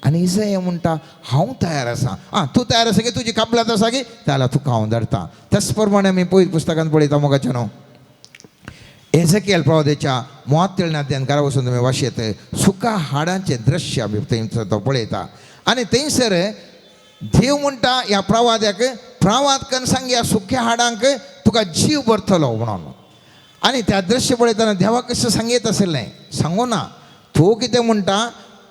आनी इसाया म्हणटा हांव तयार आसा तूं तयार आसा गे तुजी कापलात आसा गे जाल्यार तुका हांव धाडटा त्याच प्रमाणे आमी पळयत पुस्तकांत पळयता मोगाचें न्हू एझेकिएल प्रवादीच्या 43 अध्यायान वचून तुमी वाचयत सुका हाडांचें दृश्य आमी थंय तो पळयता आनी थंयसर देव म्हणटा ह्या प्रवाद्याक प्रवाद करून सांग ह्या सुक्या हाडांक तुका जीव भरतलो म्हणून आनी त्या दृश्य पळयतना देवाक कशें सांगीत आसलें सांगू ना तूं कितें म्हणटा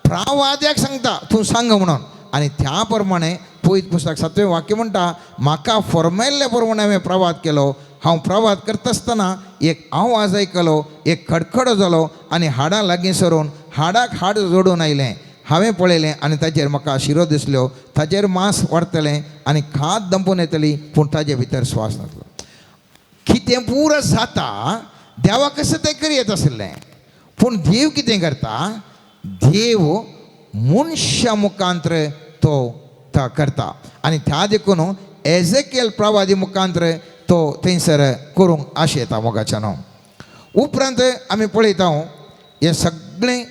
प्रवाद्याक सांगता तूं सांग म्हणून आनी त्या प्रमाणे पळयत पुस्तक 7वें वाक्य म्हणटा म्हाका फॉर्मेल्ले प्रमाणे हांवें प्रवाद केलो हांव प्रवाद करता आसतना एक आवाज आयकलो एक खडखडो जालो आनी हाडां लागीं सरून हाडाक हाड जोडून आयलें हांवें पळयलें आनी ताचेर म्हाका शिरो दिसल्यो ताचेर मांस वाडटलें आनी खात दंपून येतली पूण ताचे भितर स्वास नासलो कितें पुरो जाता देवाक कशें तें करीत आसलें पूण देव कितें करता देव मनशा मुखांत्र तो करता आनी त्या देखून एझेकिएल प्रवादी मुखांत्र तो थंयसर करूंक आशेता मोगाच्या न्हू उपरांत आमी पळयता हें सगळें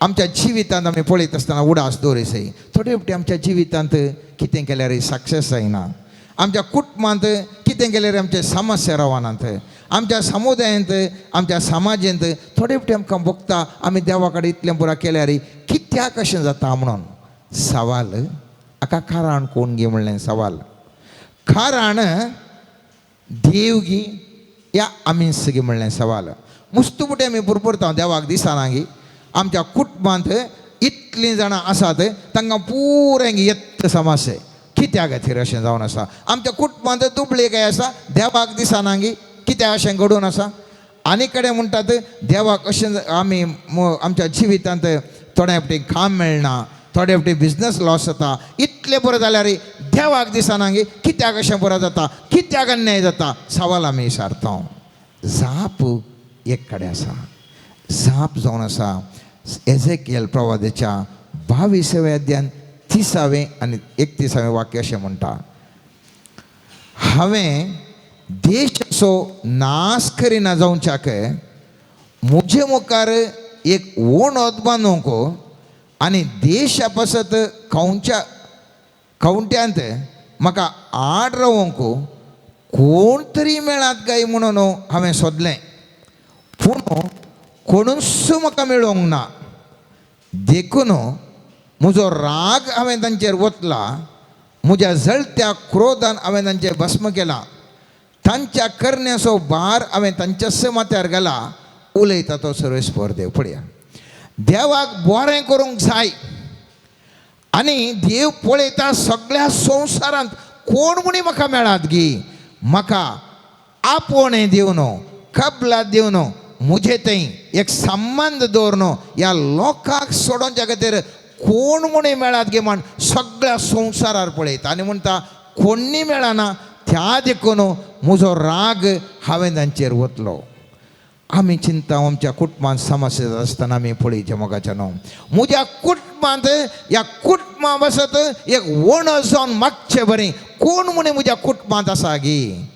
आमच्या जिवितांत आमी पळयत आसतना उडास दवरसय थोडे फावटी आमच्या जिवितांत कितें केल्यार सक्सेस जायना आमच्या कुटुंबांत कितें केल्यार आमचे समस्या रावनात आमच्या समुदायांत आमच्या समाजांत थोडे फावटी आमकां भोगता आमी देवा कडेन इतलें पुरा केल्यार कित्याक अशें जाता म्हणून सवाल हाका कारण कोण गे म्हणलें सवाल कारण देव गी या आमीच गे म्हणलें सवाल मुस्तुपुटे आमी पुरपुरता देवाक दिसना गी आमच्या कुटुंबांत इतलीं जाणां आसात तांकां पुरें येत्त समस्या कित्याक खातीर अशें जावन आसा आमच्या कुटुंबांत दुबळे काय आसा देवाक दिसना गी कित्याक अशें घडोवन आसा आनी कडेन म्हणटात देवाक अशें आमी आमच्या जिवितांत थोड्या फावटी काम मेळना थोडे फावटी बिजनस लॉस जाता इतलें बरें जाल्यार देवाक दिसना गी कित्याक अशें बरें जाता कित्याक अन्याय जाता सवाल आमी विचारता जाप एक कडेन आसा जाप जावन आसा एझेकिएल प्रवादीच्या 22व्या अध्यायान 30वें आनी 31वें वाक्य अशें म्हणटा हांवें देशाचो नाश करिना जावच्याक म्हजे मुखार एक वणोद बांदूंक आनी देशा पासत कवंट्यांत म्हाका आड रावूंक कोण तरी मेळात काय म्हणून हांवें सोदलें पूण कोणूच म्हाका मेळोंक ना देखून म्हजो राग हांवें तांचेर वतला म्हज्या जळत्या क्रोधान हांवें तांचें भस्म केलां तांच्या करण्याचो भार हांवें तांच्याच माथ्यार घाला उलयता तो सर्वेस्पर देव पळया देवाक बरें करूंक जाय आनी देव पळयता सगळ्या संवसारांत कोण म्हणी म्हाका मेळात गी म्हाका आपोवणें दिवनो कबलात दिवनो मुझे थंय एक संबंध दवरनो ह्या लोकांक सोडोवच्या खातीर कोण म्हणी मेळात गे म्हण सगळ्या संवसारार पळयता आनी म्हणटा कोणी मेळना त्या देखून म्हजो राग हांवें तांचेर वतलो. आमी चिंता आमच्या कुटुंबांत समस्या जाता आसतना आमी पळयचे मोगाच्या न्हू म्हज्या कुटुंबांत ह्या कुटुंबा बसत एक वण जावन मागचें बरें कोण म्हणे म्हज्या कुटुंबांत आसा गी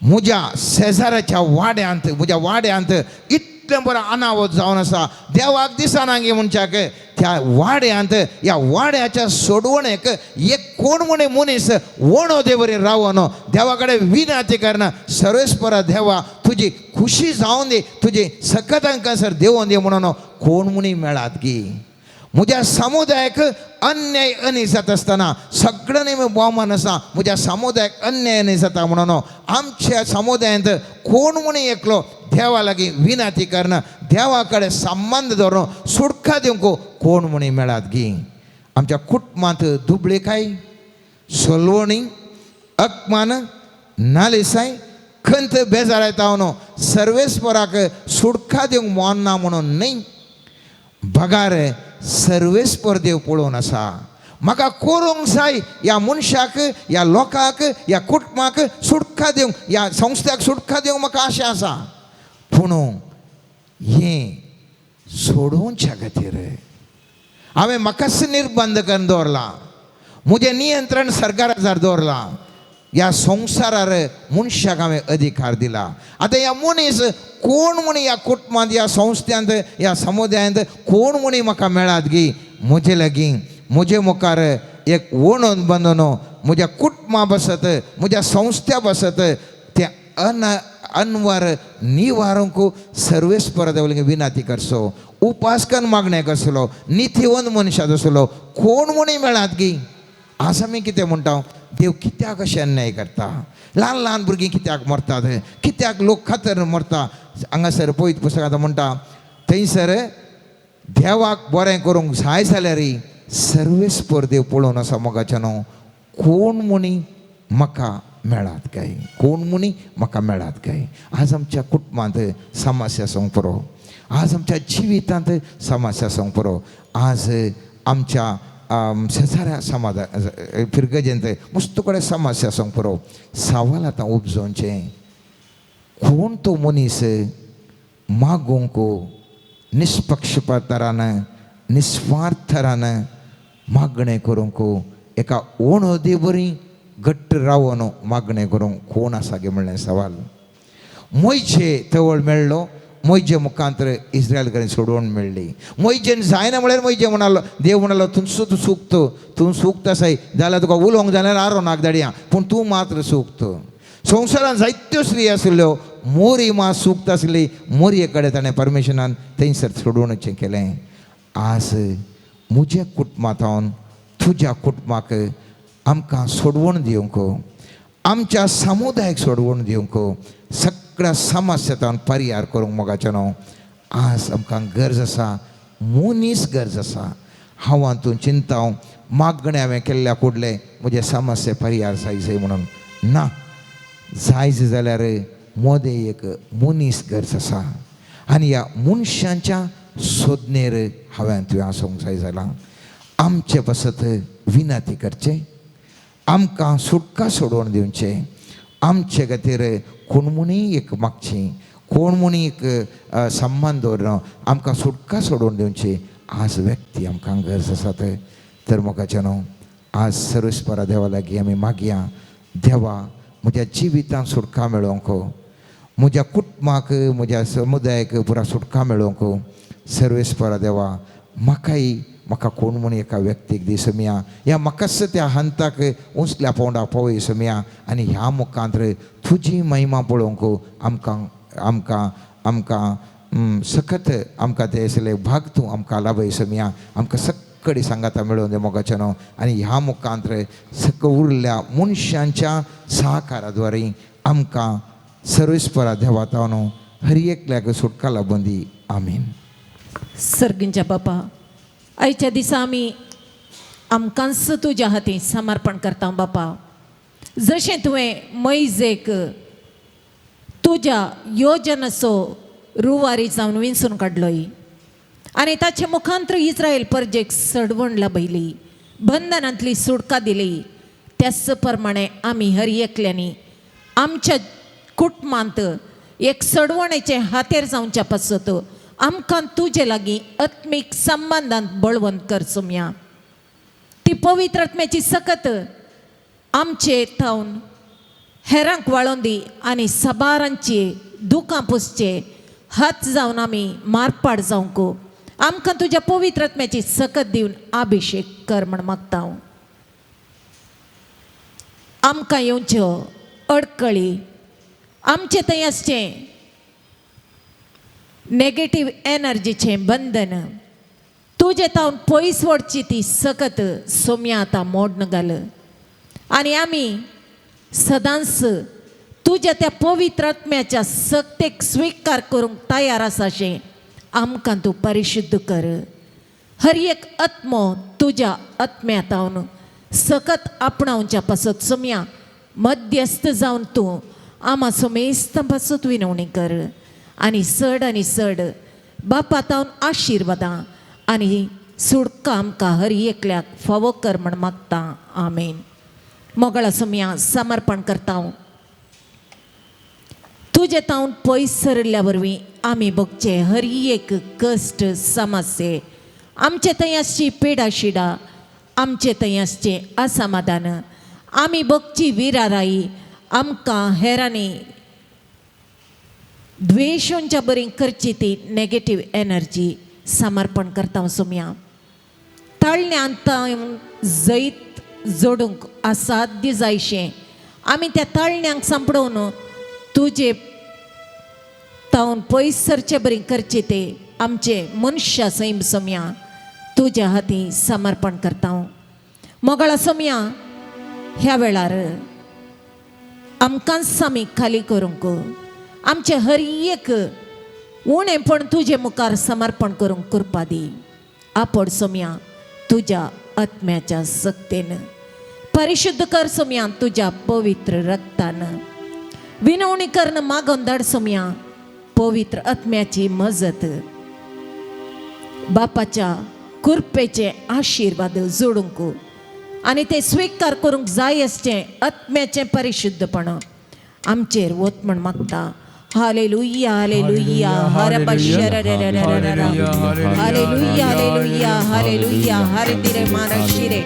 म्हज्या शेजाऱ्याच्या वाड्यांत इतलें बरें अनावत जावन आसा देवाक दिसना गे म्हणच्याक त्या वाड्यांत ह्या वाड्याच्या सोडवणेक एक कोण म्हणे मनीस वणो दे बरें रावो न्हू देवा कडेन विनंती करना सर्वेस्परा देवा तुजी खुशी जावन दी तुजी सकतांक सर देवोन दे म्हणून कोण म्हणी मेळात गी म्हज्या समुदायाक अन्याय अनी जाता आसतना सगळ्यांनी भोवमान आसा म्हज्या समुदायाक अन्याय अनी जाता म्हणून आमच्या समुदायांत कोण म्हणी एकलो देवा लागीं विनंती करना देवा कडेन संबंध दवरून सुटका दिवंक कोण म्हणी मेळात गी आमच्या कुटुंबांत दुबळेकाय सोलवणी अकमान नालिसाय खंत बेजार येता न्हू सर्वेस्पराक सुटका दिवंक मोडना म्हणून न्ही बगार सर्वेस्पर देव पळोवन आसा म्हाका करूंक जाय ह्या मनशाक ह्या लोकांक ह्या कुटुंबाक सुटका दिवंक ह्या संस्थाक सुटका दिवंक म्हाका आशा आसा पूण हें सोडोवच्या खातीर हांवें म्हाकाच निर्बंध करून दवरला म्हजें नियंत्रण सरकाराचेर दवरलां ह्या संवसारार मनशाक हांवें अधिकार दिला आतां ह्या मनीस कोण म्हणी ह्या कुटुंबांत ह्या संस्थांत ह्या समुदायांत कोण म्हणी म्हाका मेळात गी म्हजे लागीं म्हजे मुखार एक वणोन बांदून म्हज्या कुटुंबा बसत म्हज्या संस्था बसत ते अनवर निवारूंक सर्वेस्पर देवळी विनंती करचो उपासकन मागणे करतलो निथिवंत मनशाक आसलो कोण म्हणी मेळात गी आज आमी कितें म्हणटा देव कित्याक अशें अन्याय करता ल्हान ल्हान भुरगीं कित्याक मरतात कित्याक लोक खातर मरता हांगासर पळयत पुस्तकांत म्हणटा थंयसर देवाक बरें करूंक जाय जाल्यार सर्वेस्पर देव पळोवन आसा मोगाच्या न्हू कोण म्हणी म्हाका मेळात काय कोण म्हणी म्हाका मेळात काय आज आमच्या कुटुंबांत समस्या सोंग पुरो आज आमच्या जिवितांत समस्या सोंग पुरो आज आमच्या शेजाऱ्या समाधान फिरगजेंत मस्त कडेन समस्या सोंग पुरो सवाल आतां उपजोवचें कोण तो मनीस मागोवंक निष्पक्षपातारान निस्वार्थान मागणें करूंक एका ओणोदी बरी घट्ट रावून मागणें करूंक कोण आसा गे म्हणलें सवाल मोयचे तवळ मेळ्ळो मोयजे मुखांतर इस्रायल कडेन सोडवण मेळ्ळी मोयजेन जायना म्हळ्यार मोयजे म्हणालो देव म्हणालो तूं सुक्त तूं सुक्त आसाय जाल्यार तुका उलोवंक जाल्यार आरोनाक धाडया पूण तूं मात्र सुक्त संवसारांत जायत्यो स्त्री आशिल्ल्यो मोरी मां सुक्त आसली मोरये कडेन ताणें परमेशनान थंयसर सोडवणेचें केलें आज म्हज्या कुटुंबांत तुज्या कुटुंबाक आमकां सोडवण दिवंक आमच्या समुदायाक सोडवण दिवंक सगळ्या समस्यां परिहार करूंक मोगाचें न्हू आज आमकां गरज आसा मनीस गरज आसा हांव हातूंत चिंताव मागणें हांवें केल्ल्या फुडलें म्हजे समस्या परिहार जाय म्हणून ना जाय जाल्यार मोदें एक मनीस गरज आसा आनी ह्या मनशांच्या सोदनेर हांवें तुवें आसूंक जाय जाल्यार आमचे बसत विनंती करचें आमकां सुटका सोडवण दिवचें आमचे खातीर कोण म्हणी एक मागची कोण म्हणी एक संबंद दवरना आमकां सुटका सोडवण दिवची आज व्यक्ती आमकां गरज आसात तर मोगाचें न्हू आज सर्वेस्परा देवा लागीं आमी मागया देवा म्हज्या जिवितांत सुटका मेळोवंक म्हज्या कुटुंबाक म्हज्या समुदायाक पुरा सुटका मेळोवंक सर्वेस्परा देवा म्हाका कोण म्हूण एका व्यक्तीक दी सोमिया ह्या म्हाकाच त्या हंताक उंचल्या पोंडा पळय सोमिया आनी ह्या मुखांतर तुजी महिमा पळोवंक आमकां सखत आमकां ते असले भाग तूं आमकां लाभय सोमिया आमकां सक्कडी सांगाता मेळोवन दे मोगाचें न्हू आनी ह्या मुखांतर सक उरल्या मनशांच्या सहकाराद्वारे आमकां सर्वेस्परा देवाता न्हू हर एकल्याक सुटका लाभून दी आमीन. सर्गींच्या बापा आयच्या दिसा आमी आमकांच तुज्या हाती समर्पण करता बापा. जशें तुवें मैजेक तुज्या योजनेचो रुवारी जावन विंचून काडलोय आनी ताचे मुखांत्र इस्रायल परजेक सडवण लाभयली, बंधनांतली सुटका दिली, त्याच प्रमाणे आमी हर एकल्यांनी आमच्या कुटुंबांत एक सडवणेचे हातेर जावच्या पासत आमकां तुजे लागीं आत्मीक संबंदांत बळवंत कर सुम्या. ती पवित्र आत्म्याची सकत आमचे थावन हेरांक वाळोवन दी आनी सबारांची दुखां पुसचे हात जावन आमी मारपाड जावंक आमकां तुज्या पवित्र आत्म्याची सकत दिवन अभिषेक कर म्हण मागता हांव. आमकां येवच्यो अडकळी आमचे थंय आसचें नेगेटीव एनर्जीचें बंधन तुजे थावन पयस वडची ती सकत सोम्या आतां मोडन घाल आनी आमी सदांच तुज्या त्या पवित्र आत्म्याच्या सक्तेक स्वीकार करूंक तयार आसाशें आमकां तूं परिशुद्ध कर. हर एक आत्मो तुज्या आत्म्या थावन सकत आपणावच्या पासत सोम्या मध्यस्थ जावन तूं आमा सोमेस्त पासत विनवणी कर आनी चड बापा थावन आशिर्वादां आनी सुडका आमकां हर एकल्याक फावो कर म्हण मागता. आमेन. मोगळा सोम्या समर्पण करता हांव. तुजे थावन पयस सरल्या वरवीं आमी भोगचे हर एक कश्ट समस्ये आमचे थंय आसची पिडा शिडा आमचे थंय आसचे असमाधान आमी भोगची विराराई आमकां हेरांनी द्वेषांच्या बरी करची ती नेगेटीव एनर्जी समर्पण करता सोम्या. ताळण्यांत जैत जोडूंक असाध्य जायशें आमी त्या ताळण्यांक सांपडोवन तुजे थावन पयस सरचे बरी करचे ते आमचे मनुष्य सैम सोम्या तुज्या हाती समर्पण करता हांव. मोगळा सोम्या ह्या वेळार आमकांच आमी खाली करूंक आमचे हर एक उणेपण तुजे मुखार समर्पण करूंक कृपा दी. आपड सोम्या तुज्या आत्म्याच्या सक्तेन परिशुद्ध कर सोम्या तुज्या पवित्र रक्तान विनवणी करण मागोवन धाड सोम्या पवित्र आत्म्याची मजत बापाच्या कृपेचे आशिर्वाद जोडूंक आनी ते स्वीकार करूंक जाय आसचें आत्म्याचें परिशुद्धपण आमचेर वत म्हण मागता. हालेलुया हालेलुया हर बशर हालेलुया हालेलुया हालेलुया हर तिरे मान शिरे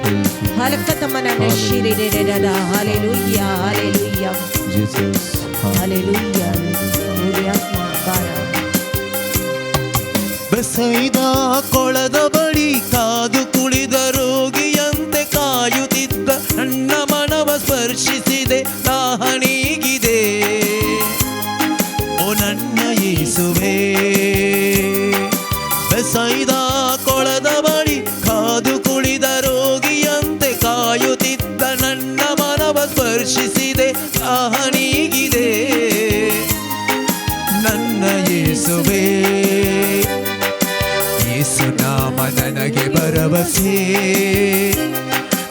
हलकत मन शिरे रे रे रे हालेलुया हालेलुया Jesus. हालेलुया पूरी आत्मा बारा. ಬೆಸೈದ ಕೊಳದ ಬಳಿ ಕಾದು ಕುಳಿದ ರೋಗಿಯಂತೆ ಕಾಯುತ್ತಿದ್ದ ನನ್ನ ಮನವ ಸ್ಪರ್ಶಿಸಿದೆ ದಾಹಣೀಗಿದೆ ಓ ನನ್ನ ಯೇಸುವೇ. ಬೆಸೈದ ಕೊಳದ ಬಳಿ ಕಾದು ಕುಳಿದ ರೋಗಿಯಂತೆ ಕಾಯುತ್ತಿದ್ದ ನನ್ನ ಮನವ ಸ್ಪರ್ಶಿಸಿದೆ ದಾಹಣೀಗಿದೆ ನನ್ನ ಯೇಸುವೇ. ಯೇಸು ನಾಮ ನನಗೆ ಭರವಸೆ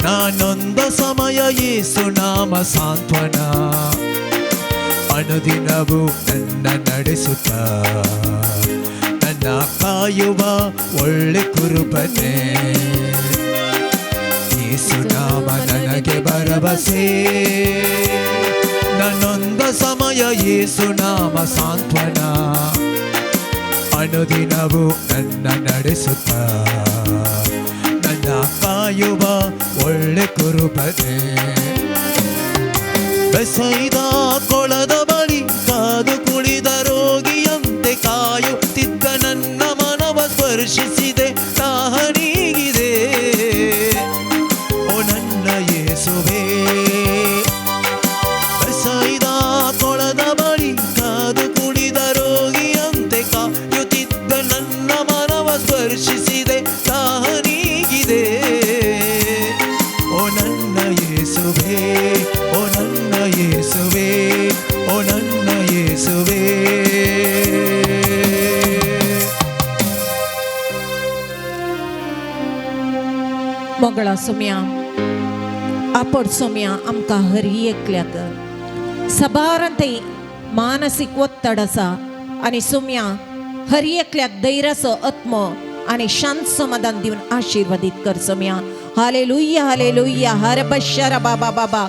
ನಾನೊಂದ ಸಮಯ ಯೇಸು ನಾಮ ಸಾಂತ್ವನ ಅನುದಿನವೂ ನನ್ನ ನಡೆಸುತ್ತ ನನ್ನ ಕಾಯುವ ಒಳ್ಳೆ ಕುರುಬನೆ. ಯೇಸು ನಾಮ ನನಗೆ ಭರವಸೆ ನಾನೊಂದ ಸಮಯ ಯೇಸು ನಾಮ ಸಾಂತ್ವನ ಅನುದಿನವೂ ನನ್ನ ನಡೆಸುತ್ತ ನನ್ನ ಕಾಯುವ ಒಳ್ಳೆ ಕುರುಬನೆ. ಬೆಸೈದ ಕೊಳದ ಬಳಿ ಕಾದು ಕುಳಿದ ರೋಗಿಯಂತೆ ಕಾಯುತ್ತಿದ್ದ ನನ್ನ ಮನವ ಸ್ಪರ್ಶಿಸಿದೆ ದಾಹಣೀಗಿದೆ ಓ ನನ್ನ ಯೇಸುವೇ. ಬೆಸೈದ ಕೊಳದ ಬಳಿ ಕಾದು ಕುಳಿದ ರೋಗಿಯಂತೆ ಕಾಯುತ್ತಿದ್ದ ನನ್ನ ಮನವ ಸ್ಪರ್ಶಿಸಿದೆ ದಾಹಣೀಗಿದೆ ಓ ನನ್ನ ಯೇಸುವೇ. ಓ ನನ್ನ ಯೇಸುವೇ. ಓ मोगळा सोम्या आपड सोम्या आमकां हर एकल्याक सबारांतय मानसीक ಒತ್ತಡ आसा आनी सोम्या हर एकल्याक धैर्याचो आत्मो आनी शांत समाधान दिवन आशीर्वादीत कर सोम्या हालेलुया हालेलुया हर बशरा बाबा बाबा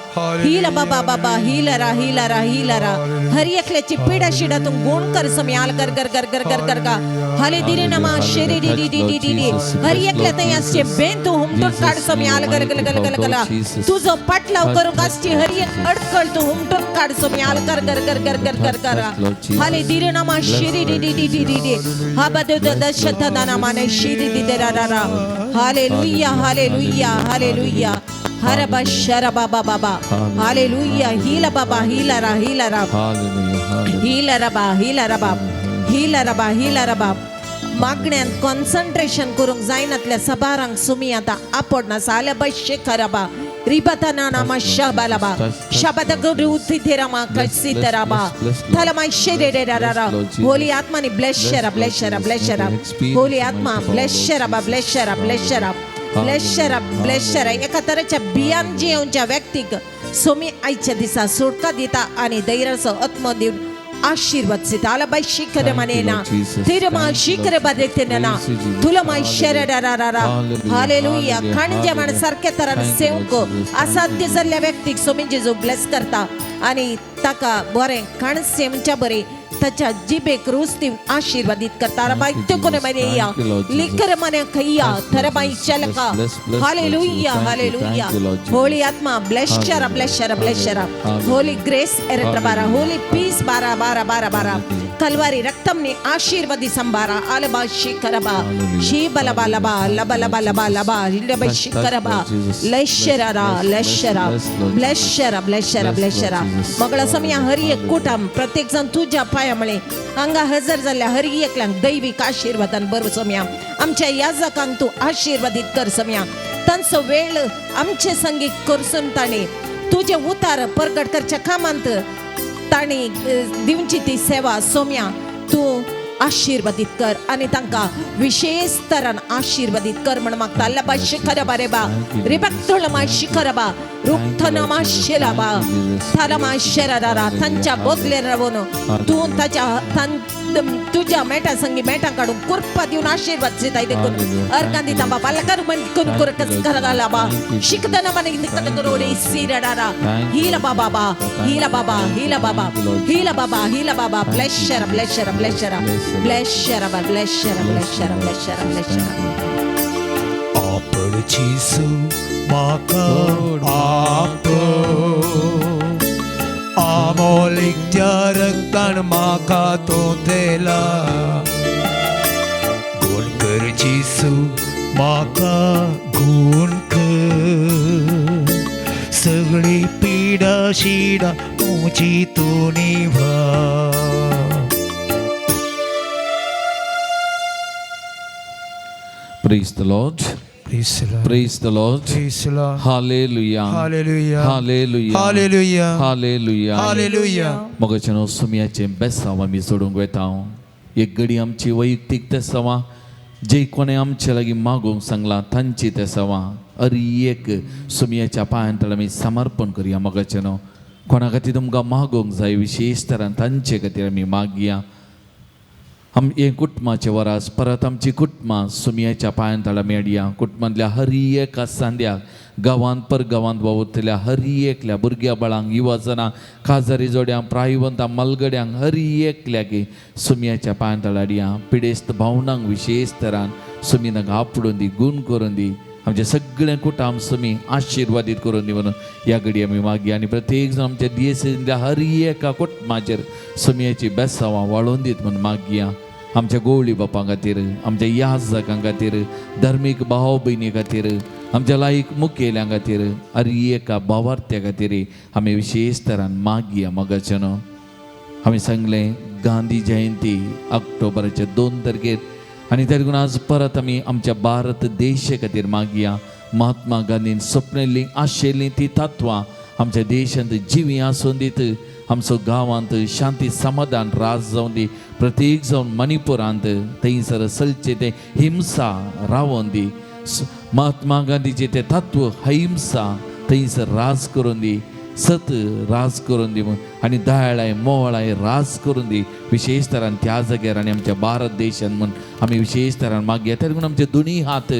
हीला बाबा बाबा हीलरा हीलरा हीलरा हर एकल्याची पिडा शिडा तू गुण कर सोम्या आल कर कर कर कर कर कर का हाले दिरे नमा शेरे डी डी डी डी डी डी हर एकल्या तयाचे बेन तू हुमटून काढ सोम्या आल कर कर कर कर कर तुझो पाटलाव करून कास्ती हर एक अडकळ तू हुमटून काढ सोम्या आल कर कर कर कर कर कर कर हाले दिरे नमा शेरे डी डी डी डी डी डी हा बदो दशता दाना माने शेरे डी दे रा रा हालेलुया हालेलुया हालेलुया हर बशरा बाबा बाबा हालेलुया हीला बाबा हीला रा हीला रबा हीला रबा हीला रबा हीला रबा मागण्यांत कॉन्सन्ट्रेशन करूंक जायनातल्या सबारांक सुमी आतां आपडना साल्या बशे खराबा रिबता नामा शाबालाबा शाबादगुरु तिथेरामा कसितराबा थलमा शेरेरेरारा होली आत्मानी ब्लेशरा ब्लेशरा ब्लेशरा होली आत्मा ब्लेशरा ब्लेशरा ब्लेशरा ब्लेशरा ब्लेशरा एका तरेच्या बियान जिवच्या व्यक्तीक सोमी आयच्या दिसा सुटका दिता आनी धैर्याचो आत्मो दिवन आशीर्वाद सिता आला बाई शिखर मनेना तिरमा शिखर बदलेतेना तुला माय शररारारा हालेलुया खणजे मन सारखे तरान सेवको असाध्य जाल्ल्या व्यक्तीक सोमी जेजू ब्लेस करता आणि ताका बरे खण सेमच्या बरे ताच्या जिबेक रुस्ती आशीर्वादित करता बाई तो कोने मने या लिकर मने खैया थर बाई चलका हालेलुया हालेलुया होली आत्मा ब्लेशरा ब्लेशरा ब्लेशरा होली ग्रेस एरत्रबारा होली पीस बारा बारा बारा बारा कलवारी रक्तमने आशीर्वादी संभारा आलबा शिखरबा शीबलबा लबा लबा लबा लबा लबा लबा शिखरबा लेशरा लेशरा ब्लेशरा ब्लेशरा ब्लेशरा मगळा समया हरी एक कुटुंब प्रत्येक जण तुझ्या पायामुळे हांगा हजर जाल्ल्या हर एकल्यांक दैविक आशीर्वादान बर समया आमच्या याजकांक तू आशीर्वादित कर समया तांचो वेळ आमचे संगीत करसून ताणे तुझे उतार प्रकट करच्या कामांत ताणी दिवची ती सेवा सोम्या तू आशीर्वादित कर आणि तांकां विशेष तरान आशीर्वादित कर म्हण मागता लबा शिखरबा रेबा रिबक्तुळमा शिखरबा रुक्थनमा शिलाबा थालमा शररारा तांच्या बोगले रावून तू ताच्या तुझ्या मेटा संगी मेटा काढून कुरपा दिवन आशीर्वाद दिताय देखून अर्कांदी तांबा पालकर मन कोन कुरकस करगाला बा शिकदना मन निकत करोडे सिरडारा हीला बाबा हीला बाबा हीला बाबा हीला बाबा हीला बाबा ब्लेशरा ब्लेशरा ब्लेशरा ब्लेशरा ब्लेशरा ब्लेशरा ब्लेशरा ब्लेशरा आपड जीसू म्हाका आप आमोलीक त्या रक्तान म्हाका तो दिला गुण कर जीसू म्हाका गुण कर सगळी पिडा शिडा तुझी तू निभा Praise the Lord. Praise the Lord. Praise the Lord. Praise the Lord. Hallelujah. Hallelujah. Hallelujah. Hallelujah. Hallelujah. Hallelujah. मगचनो सुमियाचे बेसावा मी सोडूंक वेता एक घडी आमची वैयक्तीक तेसावा जे कोणे आमचे लागीं मागोंक सांगला तांची तेसावा अरी एक सुमियाच्या पांयांत आमी समर्पण करया मगचनो कोणा खातीर तुमकां मागोंक जाय विशेष तरान तांचे खातीर आमी मागया हे कुटुंबाचे वरास परत आमची कुटुंबां सुमियाच्या पांयांत मेडया कुटुंबांतल्या हर एका सांद्याक गांवांत परगांवांत वावुरतल्या हर एकल्या भुरग्या बाळांक युवजनांक काजारी जोड्यांक प्रायवंतां मलगड्यांक हर एकल्याक सुमियाच्या पांयांत हाडया पिडेस्त भावनांक विशेष तरान सुमीनाक आपडून दी गुण करून दी आमचे सगळे कुटुंब सुमी आशीर्वादीत करून दी म्हणून ह्या घडी आमी मागया आनी प्रत्येक जण आमच्या दियेसींतल्या हर एका कुटुंबाचेर सुमयाची बेसांवां वाळोवन दीत म्हणून मागया आमच्या गोवळी बापां खातीर आमच्या याजकां खातीर धर्मीक भाव भयणी खातीर आमच्या लायक मुखेल्यां खातीर हर एका भावार्थ्या खातीर आमी विशेष तरान मागया मगचनो आमी सांगलें गांधी जयंती ऑक्टोबराच्या 2 तारखेर आनी त्या देखून आज परत आमी आमच्या भारत देशा खातीर मागया महात्मा गांधीन सपनयल्लीं आशेल्लीं ती तत्वां आमच्या देशांत जिवी आसून दीत आमचो गांवांत शांती समाधान राज जावन दी प्रत्येक जावन मणिपुरांत थंयसर चलचे ते हिंसा रावोवन दी महात्मा गांधीचे ते तत्व अहिंसा थंयसर राज करून दी, सत राज करून दी आणि दयाळाय मोहळाय राज करून दी. विशेष तरान त्या जाग्यार आनी आमच्या भारत देशान म्हण आमी विशेष तरान मागया. त्या लागून आमचे दोनी हात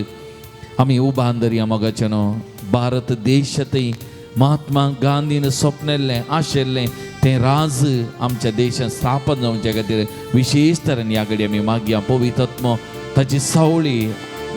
आमी उबान धरया मोगाचे न्हू. भारत देशातय महात्मा गांधीन स्वप्नेल्लें आशेल्लें तें राज आमच्या देशांत स्थापन जावचे खातीर विशेष तरेन ह्या घडी आमी मागया. पवित्र आत्मो ताची सावळी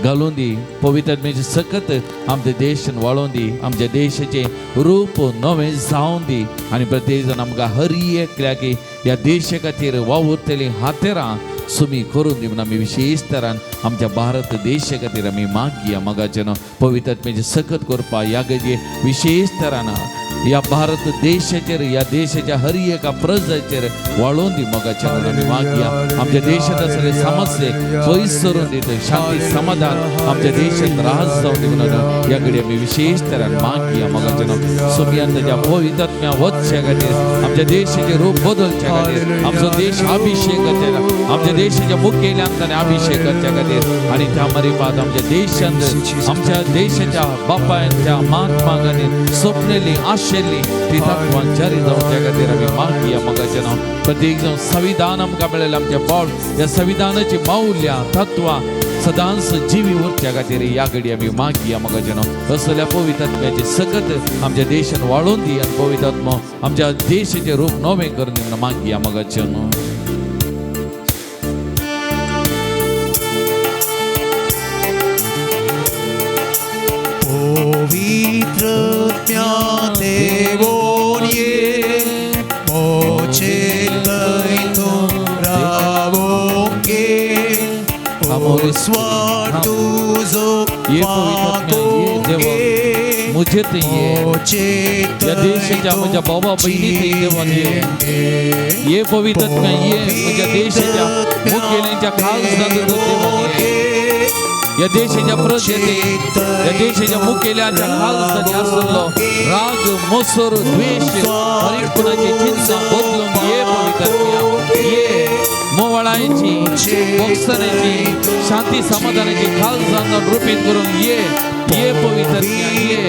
घालून दी, पवित्र आत्म्याचे सकत आमच्या देशान वाळोवन दी, आमच्या देशाचे रूप नवें जावन दी आनी प्रत्येक जाण आमकां हर एकल्याक ह्या देशा खातीर वावुरतलीं हातेरां सुमी करून दी म्हणून आमी विशेष तरान आमच्या भारत देशा खातीर आमी मागया मोगाचे न्हू. पवित्र आत्म्याचे सकत करपा ह्या गजे विशेष तरान या भारत देशाचेर ह्या देशाच्या हर एका प्रजेचेर वाळोवन दी मोगाचे न्हू आमी मागया. आमच्या देशांत आसले समस्ये पयस करून दीत, शांती समाधान आमच्या देशांत राज जावन दी म्हणून ह्या घडी आमी विशेष तरान मागया मोगाचे न्हू. सुमयान ताच्या पवित्र आत्म्या वचच्या खातीर, आमच्या देशाचे रूप बदलच्या खातीर, आमचो देश अभिषेक करच्या, आमच्या देशाच्या मुखेल्यांक ताणें अभिषेक करच्या खातीर आनी त्या मरीपात आमच्या देशांत आमच्या देशाच्या बापायांच्या महात्मा गांधीन स्वप्नेली आशेल्ली ती तत्वां जारी जावच्या खातीर आमी मागया मोगाचे न्हू. प्रत्येक जाण संविधान आमकां मेळयलें आमचें पावल, ह्या संविधानाची माऊल्या तत्वां सदांच जिवी उरच्या खातीर ह्या घडी आमी मागया मोगाचे न्हू. असल्या पवित्र आत्म्याचे सकत आमच्या देशान वाळोवन दी आनी पवित्र आत्मो आमच्या देशाचें रूप नवें करून दी म्हणून मागया मोगाचे न्हू. Pavitratmya Devonye Moche Taito Ravonge O Swartuzo ये पवित्र आत्म्या ये देवा मुझे ते ये या देशाच्या माझ्या बाबा बहिणी ते देवान ये पवित्र आत्म्या ये माझ्या देशाच्या मुखेल्यांच्या खालसांत देवान ये या देशाच्या प्रजेते या देशाच्या मुखेल्याच्या खालसानी आसलो राग मोसर द्वेष हरिपणाची चिंता बदलून ये पवित्र आत्म्या ये मोवाळांची बक्षणाची शांती समाधानाची खालसांत रूपीत करून ये पवित्र आत्म्या ये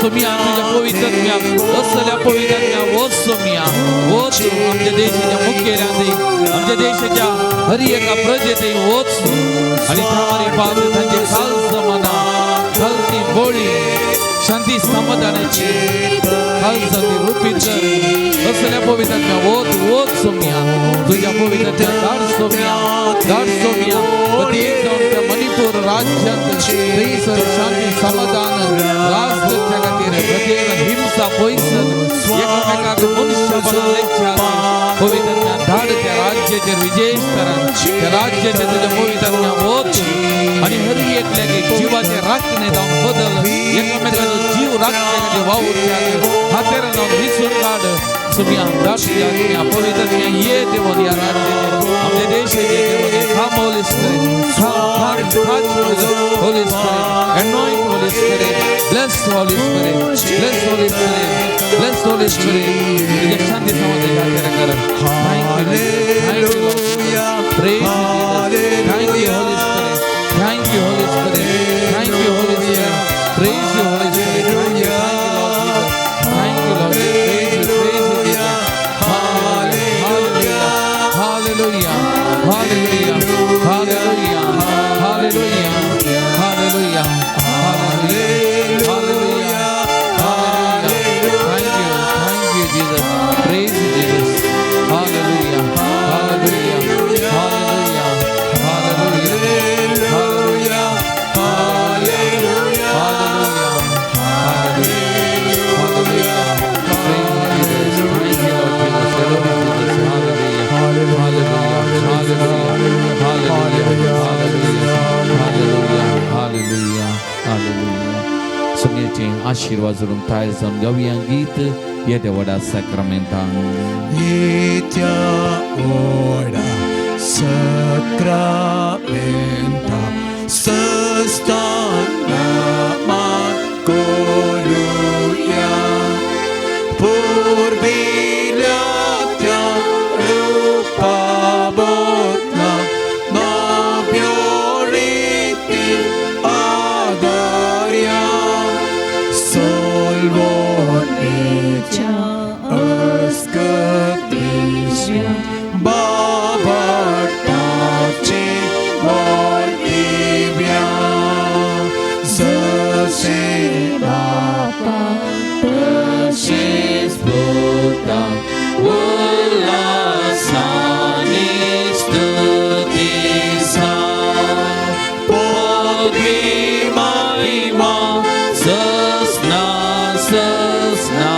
सोमिया तुझ्या पवित्र आत्म्या असल्या पवित्र आत्म्या वो सोमिया वोच आमच्या देशाच्या मुखेल्यांनी आमच्या देशाच्या हर एका प्रजेते वोच आणि थांबारी पाद त्यांचे खालसा मना खालती बोळी शांती समाधानाची खालसांती रूपीत कर असल्या पवित्र आत्म्या वोच सोमिया तुझ्या पवित्र आत्म्या दाड सोमिया प्रत्येक जाऊन मणिपूर राज्यात थंयसर शांती समाधान राज करच्या खातीर प्रत्येक हिंसा पयसन एकामेकाक मनुष्य बनवल्याच्या पवित्र आत्म्या धाड त्या राज्याचेर विशेष तरान त्या राज्याचेर तुझ्या पवित्र आत्म्या वच आनी हर एकल्याक जिवाचे राखणे जावन बदल एकामेकाचो जीव राखचे खातीर वावुरच्या हातेर जावन विसरून काड सुमिया दाक्षिया आत्म्या पवित्र आत्म्या ये देवन या राज्याचेर आमच्या देशाचे देवन come Holy Spirit touch Holy Spirit anoint Holy Spirit bless Holy Spirit bless Holy Spirit bless Holy Spirit तुझ्या शांती समाधान हातेर कर. Thank you Lord. Praise you thank you Holy Spirit thank you Holy Spirit thank you Holy Spirit praise you Holy Spirit thank you Lord Jesus praise you Jesus hallelujah hallelujah hallelujah hallelujah hallelujah hallelujah hallelujah hallelujah thank you Jesus praise you Jesus hallelujah hallelujah hallelujah hallelujah hallelujah hallelujah hallelujah hallelujah praise you Jesus thank you Lord Jesus hallelujah hallelujah सुमियाचे आशीर्वाद जोडून ताय जावन गावया गीत येत्या vada सॅक्रमेंटान Yetia ora sacramenta sestana macoluia por bilatia rupa botna na bioriti ad बाबाटाचे बोलिव्या जसे बापा तसेच पुता उल्हासाने स्तुतीसा पदवी महिमा ससना ससना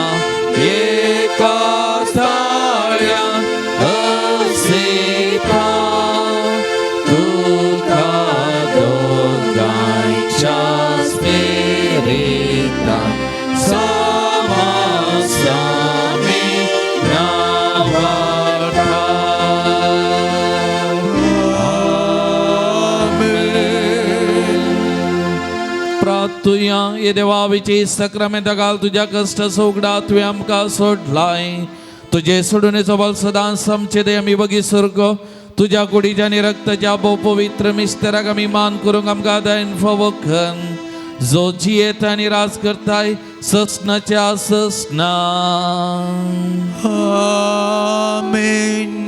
एका थाळ्या असे पा तुका दोघांच्या स्पिरिता समासामी नावाटा प्रार्थुया ये देवाविचे सक्रमेंट घाल तुझ्या कष्ट सोगडा तुवें आमकां सोडलाय तुझे सोडून बल सदां समचे दे आमी बगी स्वर्ग तुझ्या कुडीच्या आनी रक्ताच्या भोव पवित्र मिस्तेराक आमी मान करूंक आमकां दायन फावो कर जो जियेत आनी राज करताय ससनाच्या ससना आमेन